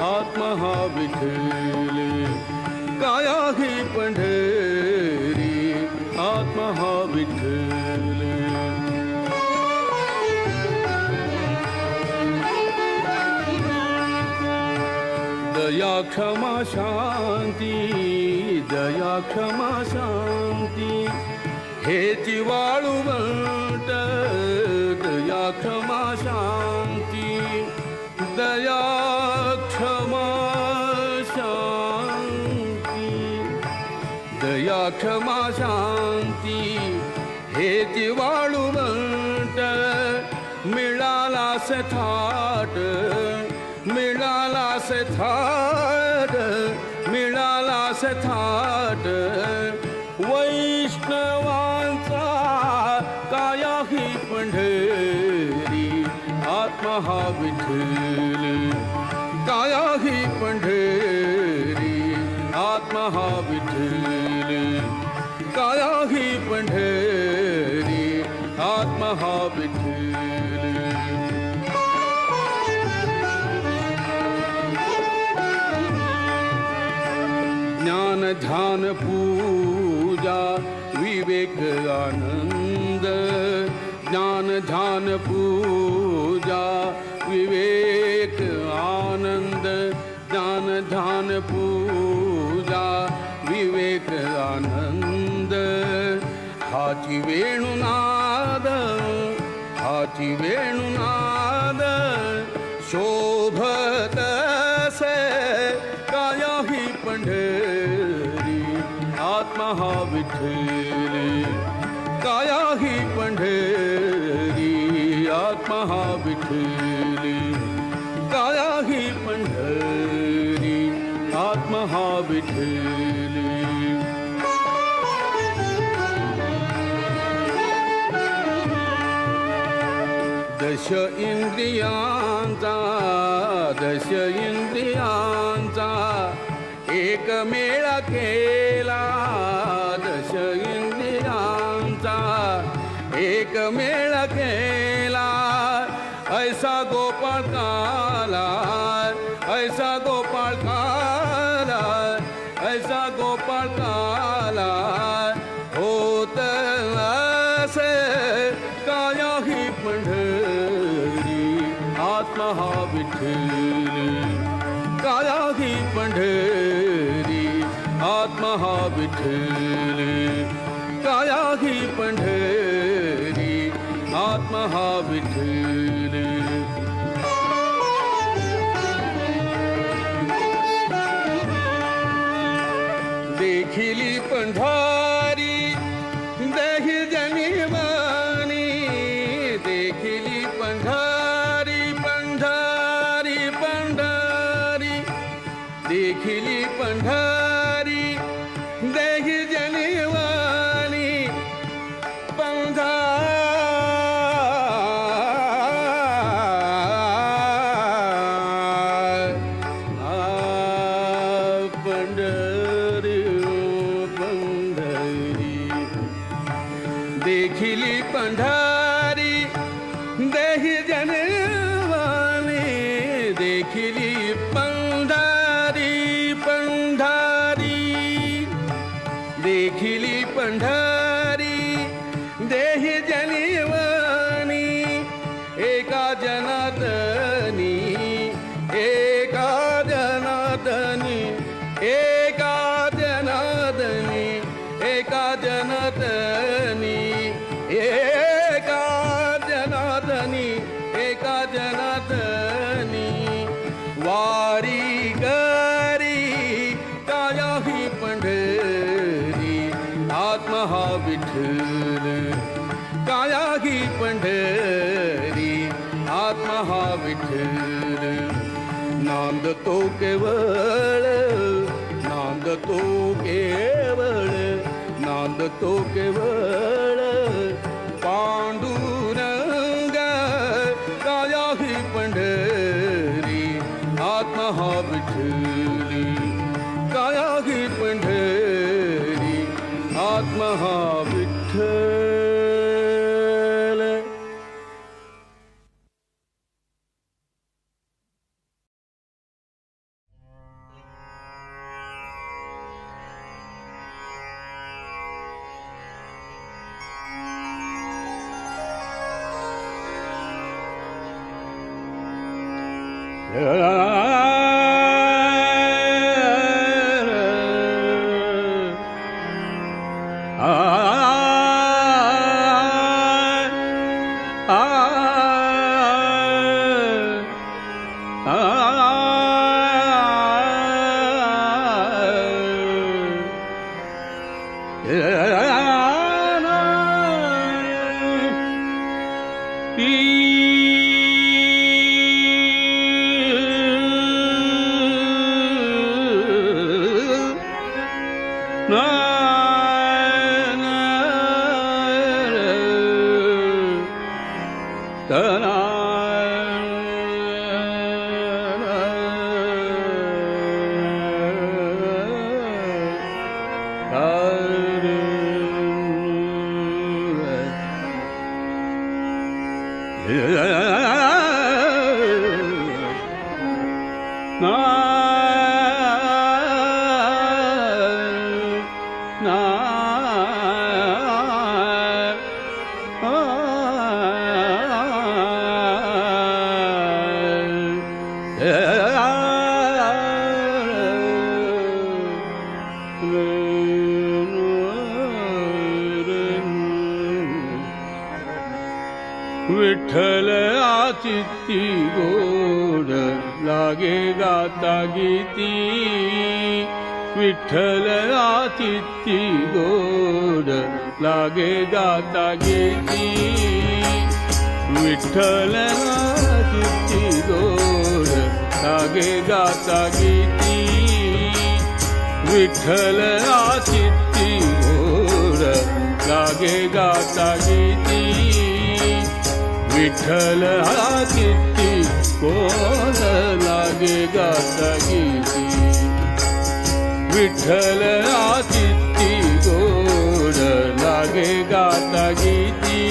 आत्मा हा विठ्ठल काया ही पंढरी आत्मा हा विठ्ठल दया क्षमा शांती दया क्षमा शांती हेची वाळुवंट दया क्षमा शांती दया क्षमा शांती दया क्षमा शांती हेची वाळुवंट मिळाला थाट मिळाला थाट मिळाला थाट वैष्णवांचा काया ही पंढरी आत्मा हा विठ्ठल काया ही पंढरी आत्मा हा विठ्ठल काया ही पंढरी आत्मा हा विठ्ठल ज्ञान ध्यान पूजा विवेक आनंद ज्ञान ध्यान पूजा विवेक आनंद ज्ञान ध्यान पूजा विवेक आनंद हाची वेणुनाद हाची वेणुनाद शोभत से काया ही पंढरी आत्मा हा विठ्ठल काया ही पंढरी आत्मा हा विठ्ठल काया ही पंढरी आत्मा हा विठ्ठल दश इंद्रियांचा दश इंद्रियांचा एक मेळा केला दश इंद्रियांचा एक मेळा केला ऐसा गोपाळ काला ऐसा गोपाळ काला ऐसा गोपाळ काला होत असे काया ही पंढरी आत्मा हा विठ्ठल काया ही पंढरी आत्मा हा विठ्ठल काया ही पंढरी आत्मा हा विठ्ठल देखिली पंढरी देहि जनिवानी देखिली पंढरी पंढरी पंढरी देखिली पंढरी देहि जनिवानी पंढरी पंढरी देखिली पंढरी देहि जनवानी देखिली पंढरी पंढरी देखिली पंढरी देहि जनवानी एका जनातनी एका जनातनी एका जनातनी एका जनातनी एका जनातनी एका जनातनी वारी करी काया ही पंढरी आत्मा हा विठ्ठल काया ही पंढरी आत्मा हा विठ्ठल नांदतो केवळ नांदतो केवळ नांदतो केवळ पांडुरंग राजा ही पंढरी आत्मा हा विठ्ठली काया ही पंढरी आत्मा हा विठ्ठल. विठ्ठल आचित्ती गोड लागे गाता गीती विठ्ठल आचित्ती गोड लागे गाता गीती विठ्ठल आचित्ती गोड लागे गाता गीती विठ्ठल आचित्ती गोड लागे गाता गीती विठ्ठल आचित्ती गोड लागे गाता गीती विठ्ठल आचित्ती गोड लागे गाता गीती.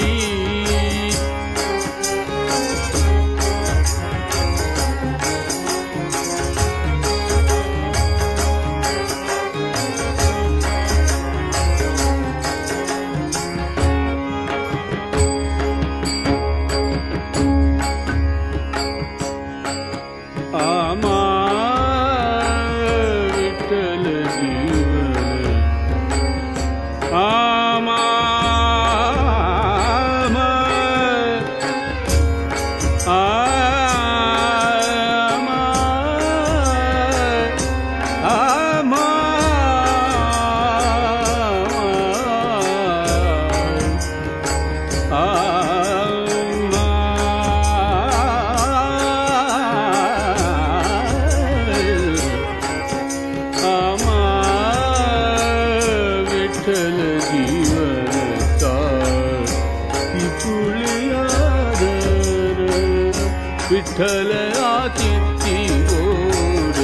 विठ्ठल आचित्ती गोड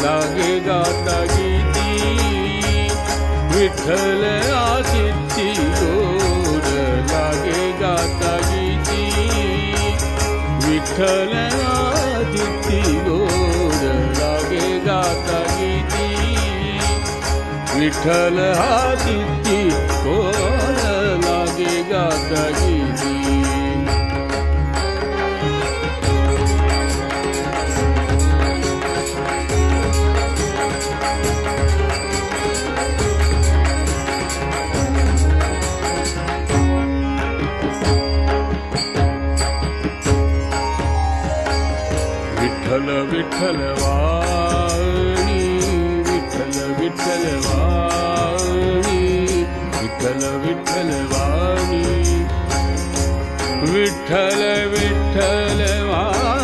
लागे गाता गीती विठ्ठल आचित्ती गोड लागे गाता गीती विठ्ठल आचित्ती गोड लागे गाता गीती विठ्ठल आचित्ती गोड लागे गाता गीती. विठ्ठल विठ्ठल वाणी विठ्ठल विठ्ठल वाणी विठ्ठल विठ्ठल वाणी विठ्ठल विठ्ठल वाणी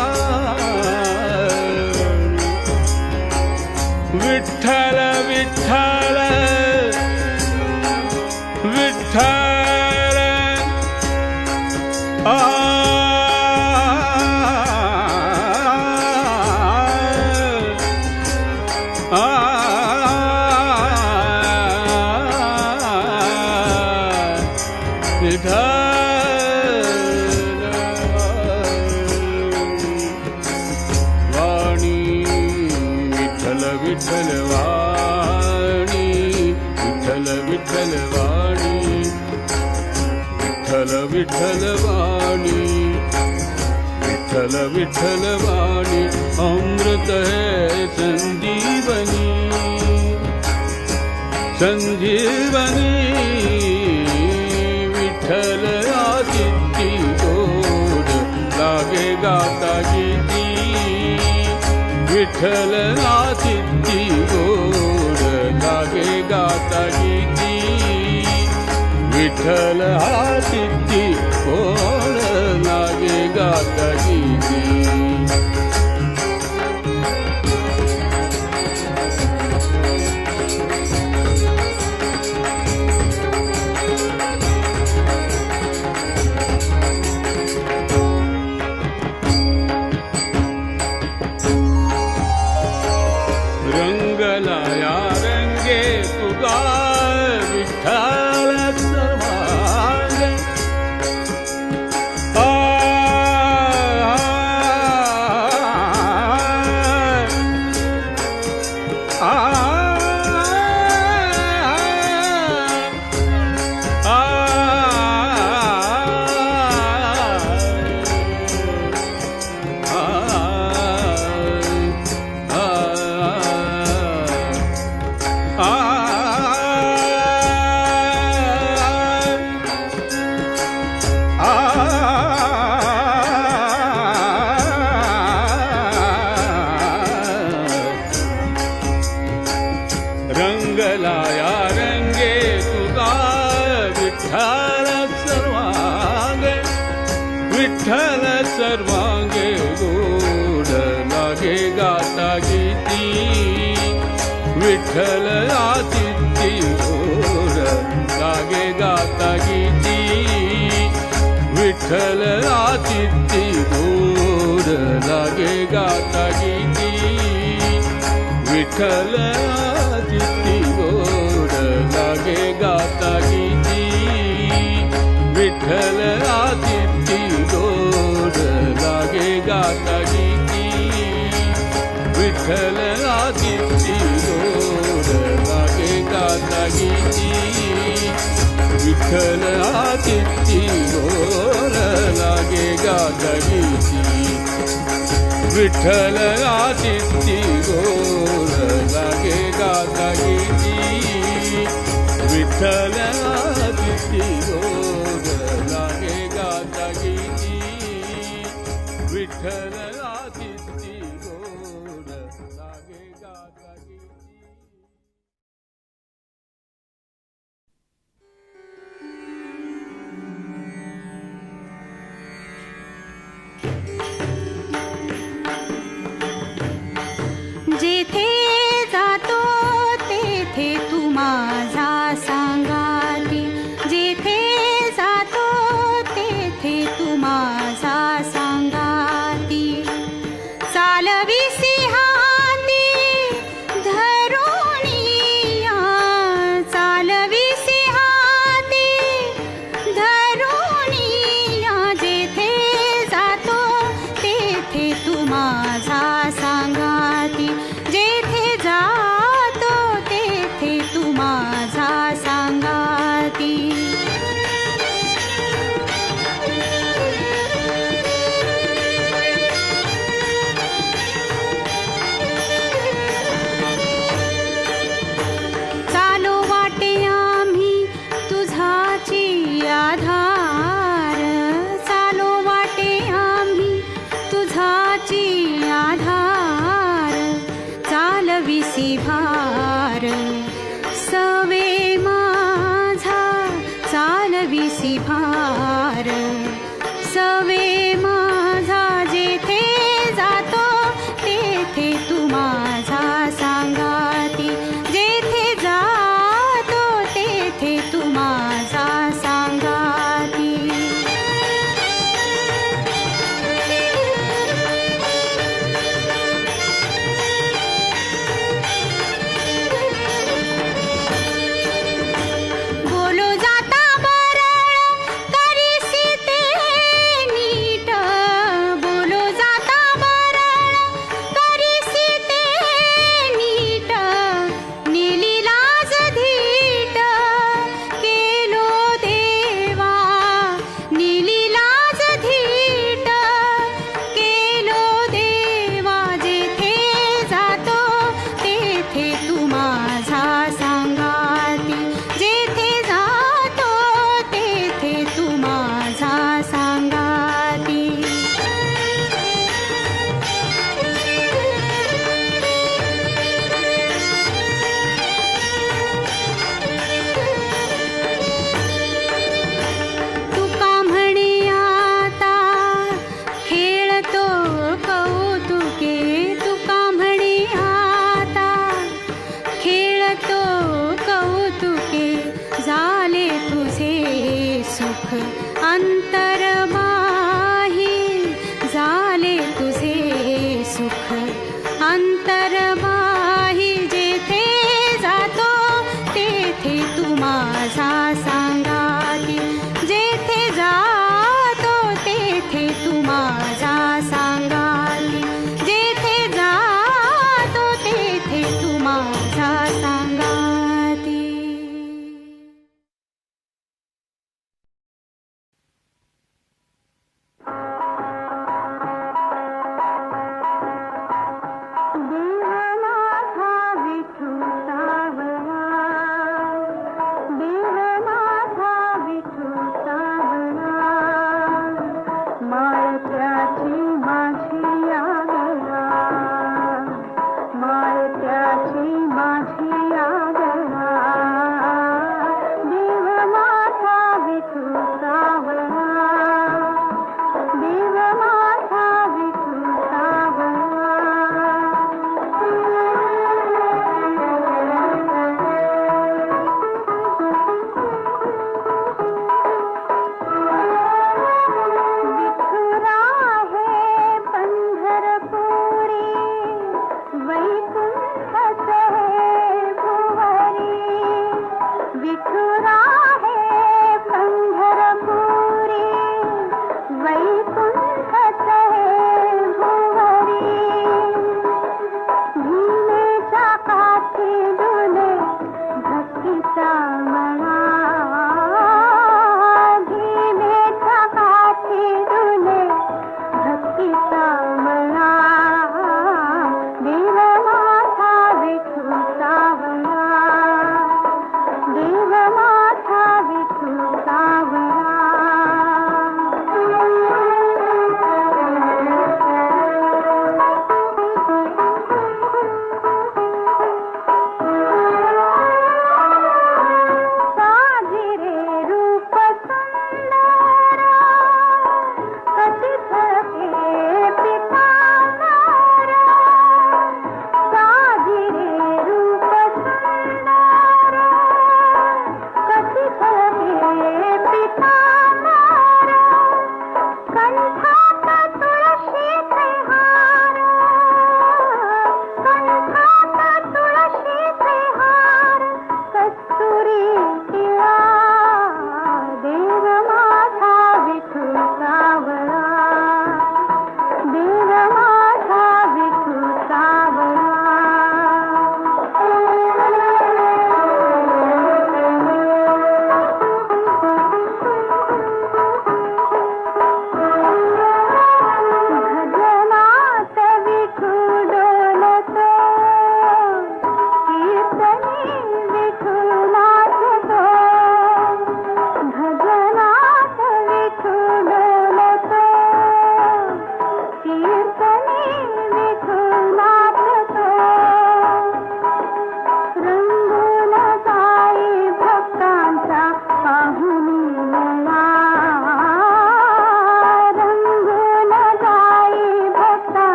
विठ्ठल वाणी विठ्ठल विठ्ठल वाणी विठ्ठल विठ्ठल वाणी विठ्ठल विठ्ठल वाणी अमृत है संजीवनी संजीवनी विठ्ठल आदित्य गोड लागे गाता गीती विठ्ठल आदित्य गोड लागे गाता गीती विठ्ठल आदित्य गोड लागे गाता गीती रंगलाया रंगे तुगा विठ्ठल सर्वांग रंगलाया रंगे तुगा विठ्ठल सर्वांगे विठ्ठल सर्वांगे गोड लागे गाता गीती विठ्ठल आदित्य गोड लागे गाता गीती विठ्ठल आदित्य गोड लागे गाता गीती विठ्ठल आदित्य गोड लागे गाता गीती विठ्ठल आदित्य गोड लागे गाता गीती विठ्ठल आदित्य गोड लागे गाता गीती विठ्ठल आदित्य गोड लागे गाता गीती विठ्ठल आदित्य गोड लागे गाता गीती विठ्ठल आदित्य गोड लागे गाता गीती विठ्ठल आदित्य गोड लागे गाता गीती जेथे जातो तेथे तू माझा सांगाती जेथे जातो तेथे तू माझा सांगाती चालविसी हाती धरुणिया चालविसी हाती धरुणिया जेथे जातो तेथे तू माझा सांगाती जेथे जातो तेथे तू माझा सांगाती चालो वाटे आम्ही तुझाची आधार चालो वाटे आम्ही तुझाची आधार चालविसी भार सवे माझा चालविसी भार सवे माझा जेथे जातो तेथे तू माझा सांगाती जेथे जातो तेथे तू माझा सांगाती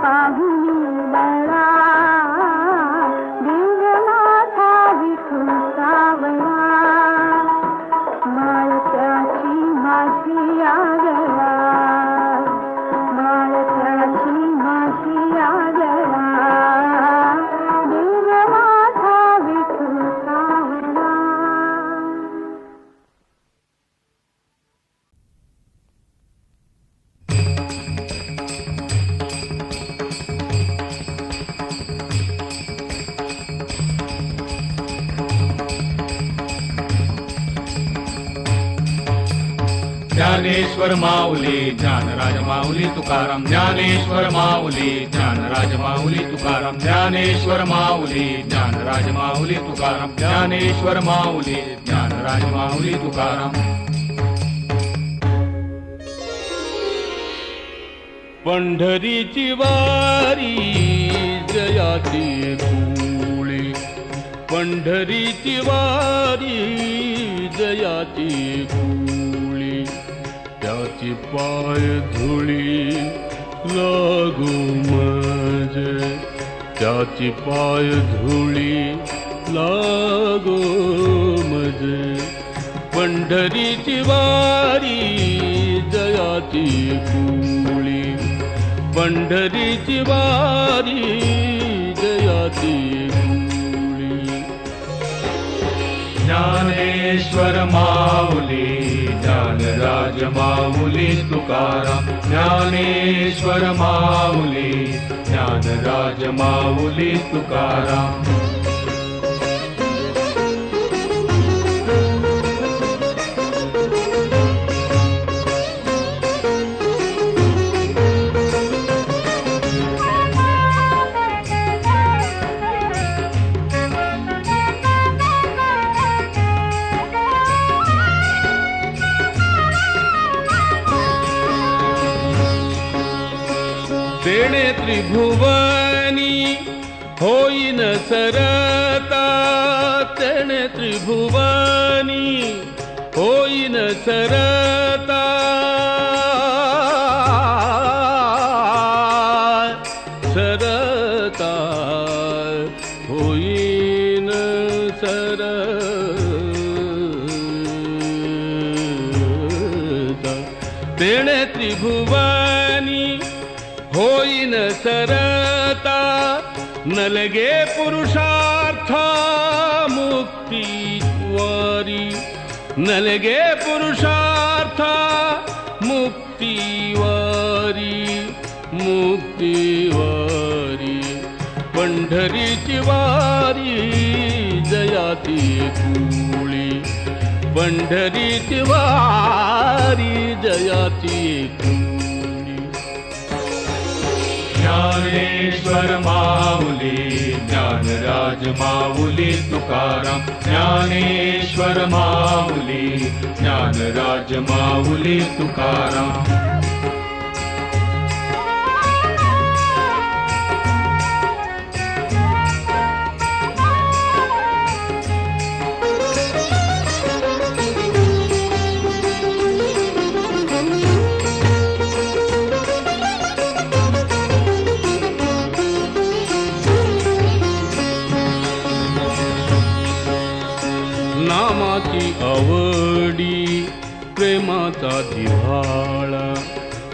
पाहुणी बळा देव माझा विठू सावळा माळ्याची माझी आगळा माळ्याची माझी आगळा देव माझा विठू सावळा. ज्ञानेश्वर माऊली ज्ञानराज माऊली तुकाराम ज्ञानेश्वर माऊली ज्ञानराज माऊली तुकाराम ज्ञानेश्वर माऊली ज्ञानराज माऊली तुकाराम ज्ञानेश्वर माऊली ज्ञानराज माऊली तुकाराम. पंढरीची वारी जयाची कुळी पंढरीची वारी जयाची कुळी त्याची पाय धुळी लागू मज त्याची पाय धुळी लागो मज. पंढरीची वारी जयाची कुळी पंढरीची वारी जयाची कुळी. ज्ञानेश्वर माऊली ज्ञानराज माऊली तुकाराम ज्ञानेश्वर माऊली ज्ञानराज माऊली तुकाराम. तेणे त्रिभुवनी होईन सरता तेणे त्रिभुवनी होईन सरता सरता होईन सरता तेणे त्रिभुवनी होईन सरता नलगे पुरुषार्थ मुक्तिवारी नलगे पुरुषार्थ मुक्तिवारी मुक्तिवारी. पंढरीची वारी जयाची कुळी पंढरीची वारी जयाची कुळी. ज्ञानेश्वर माऊली ज्ञानराज माऊली तुकाराम ज्ञानेश्वर माऊली ज्ञानराज माऊली तुकाराम. नामाची आवडी प्रेमाचा दिव्हाळा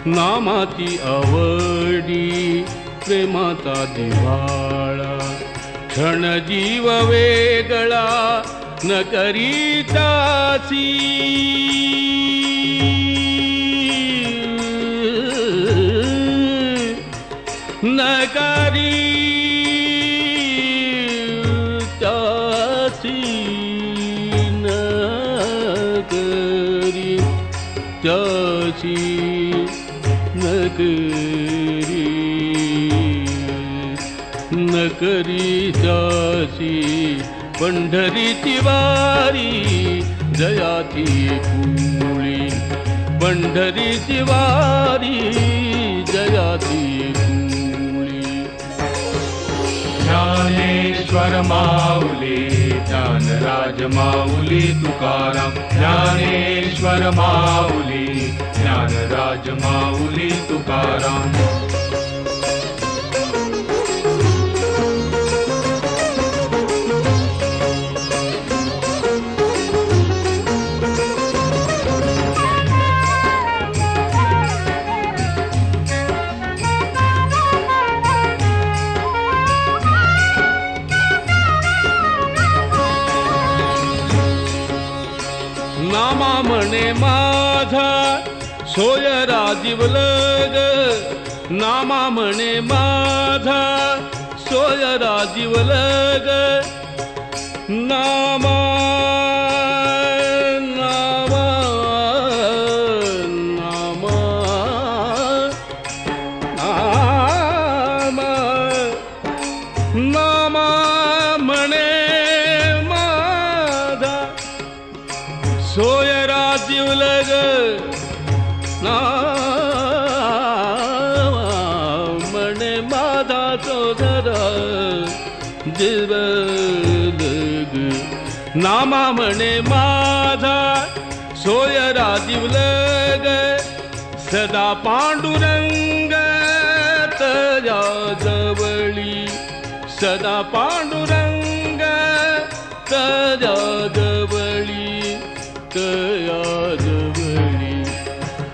नामाची आवडी प्रेमाचा दिव्हाळा क्षण जीव वेगळा न करीतासी न करी त्याची नकरी त्याची. पंढरीची वारी जयाची कुळी पंढरीची वारी जयाची कुळी. ज्ञानेश्वर माऊली ज्ञानराज माऊली तुकाराम ज्ञानेश्वर माऊली ज्ञानराज माऊली तुकाराम. माझा सोय राजीवलग, नामा म्हणे माझा सोय राजीवलग, नामा नामा नामा नामा नामा म्हणे माझा सोय राजीवलग, नामा म्हणे माझा सोदरा जीवलग, नामा म्हणे माझा सोय राजीवलग, सदा पांडुरंग तया जवळी, सदा पांडुरंग तया जवळी, तया जवळी,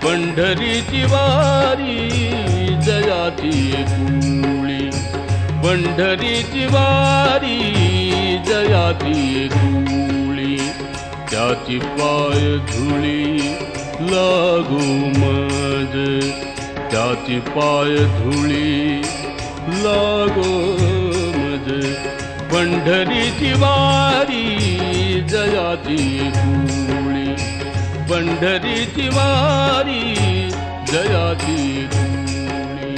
पंढरीची वारी जयाची कुळी, पंढरीची वारी जयाची कुळी, त्याची पाय धुळी लागू मज, त्याची पाय धुळी लागो मज, पंढरीची वारी जयाची कुळी, पंढरीची वारी जयाची कुळी.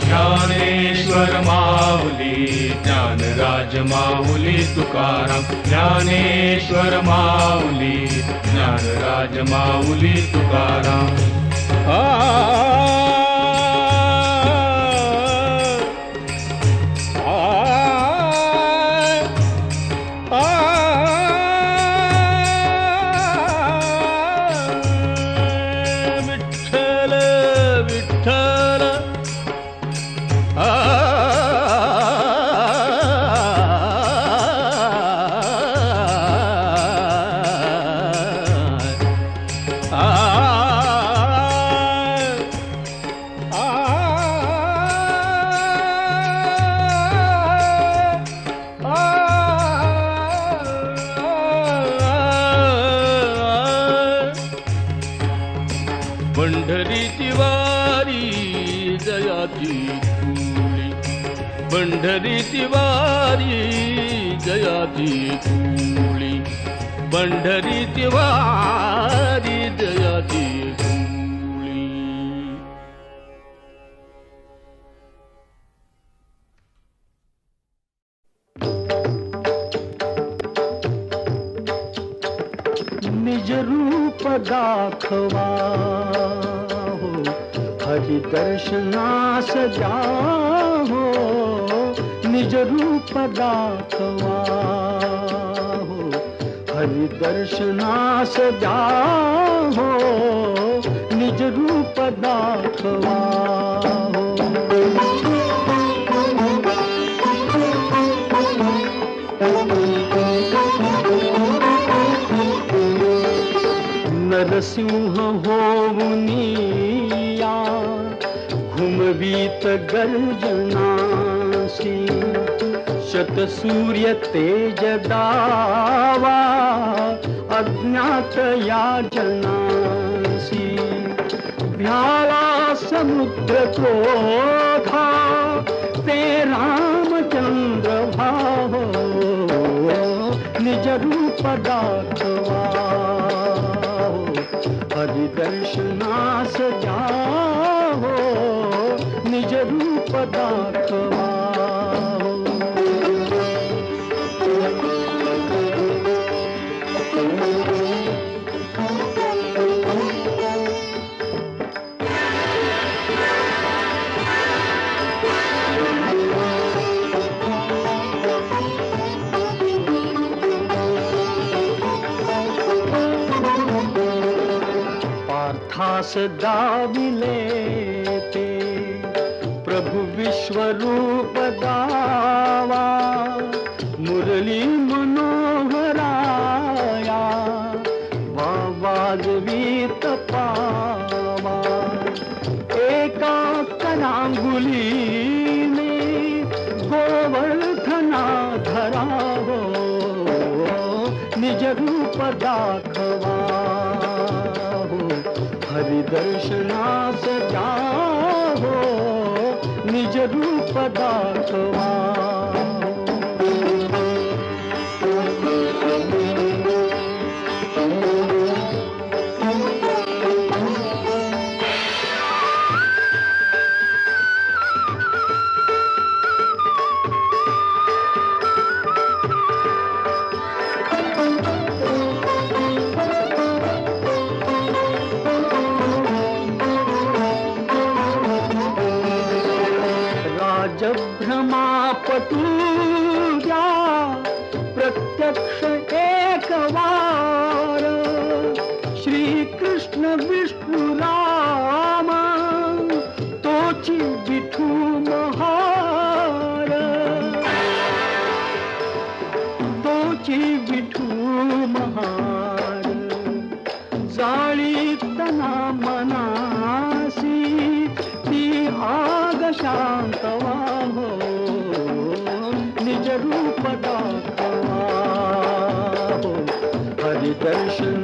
ज्ञानेश्वर माऊली ज्ञानराज माऊली तुकाराम, ज्ञानेश्वर माऊली ज्ञानराज माऊली तुकाराम. विठ्ठल विठ्ठल पंढरीची वारी जयाची कुळी, पंढरीची वारी जयाची कुळी, पंढरीची वारी जयाची कुळी. निज रूप दाखवा हो, हरि दर्शनास जाहो, निज रूप दाखवा हो, हरि दर्शनास जाहो, निज रूप दाखवा हो. नरसिंह होवुनिया घुमवीत गर्जनासी, शतसूर्य तेज दावा अज्ञात या जनासी, भ्याला समुद्र क्रोधा ते रामचंद्र भाहो, निज रूप दाखवा हरि दर्शनास जाहो, निज रूप दाखवा. पार्थास दाविले ते प्रभु विश्वरूप दावा, मुरली मनोहराया वाजवीत पावा, एका करांगुलीने गोवर्धना धरा हो, निज निज रूप दाखवा हो हरि दर्शनास जाहो निज रूप दाखवा भ्रमापटूया प्रत्यक्ष एक वार श्री कृष्ण विष्णु राम तोची विठू महार तोची विठू महार जाळी तना मनासी ती आग शांतवा हो निज रूप दाखवा हो हरि दर्शन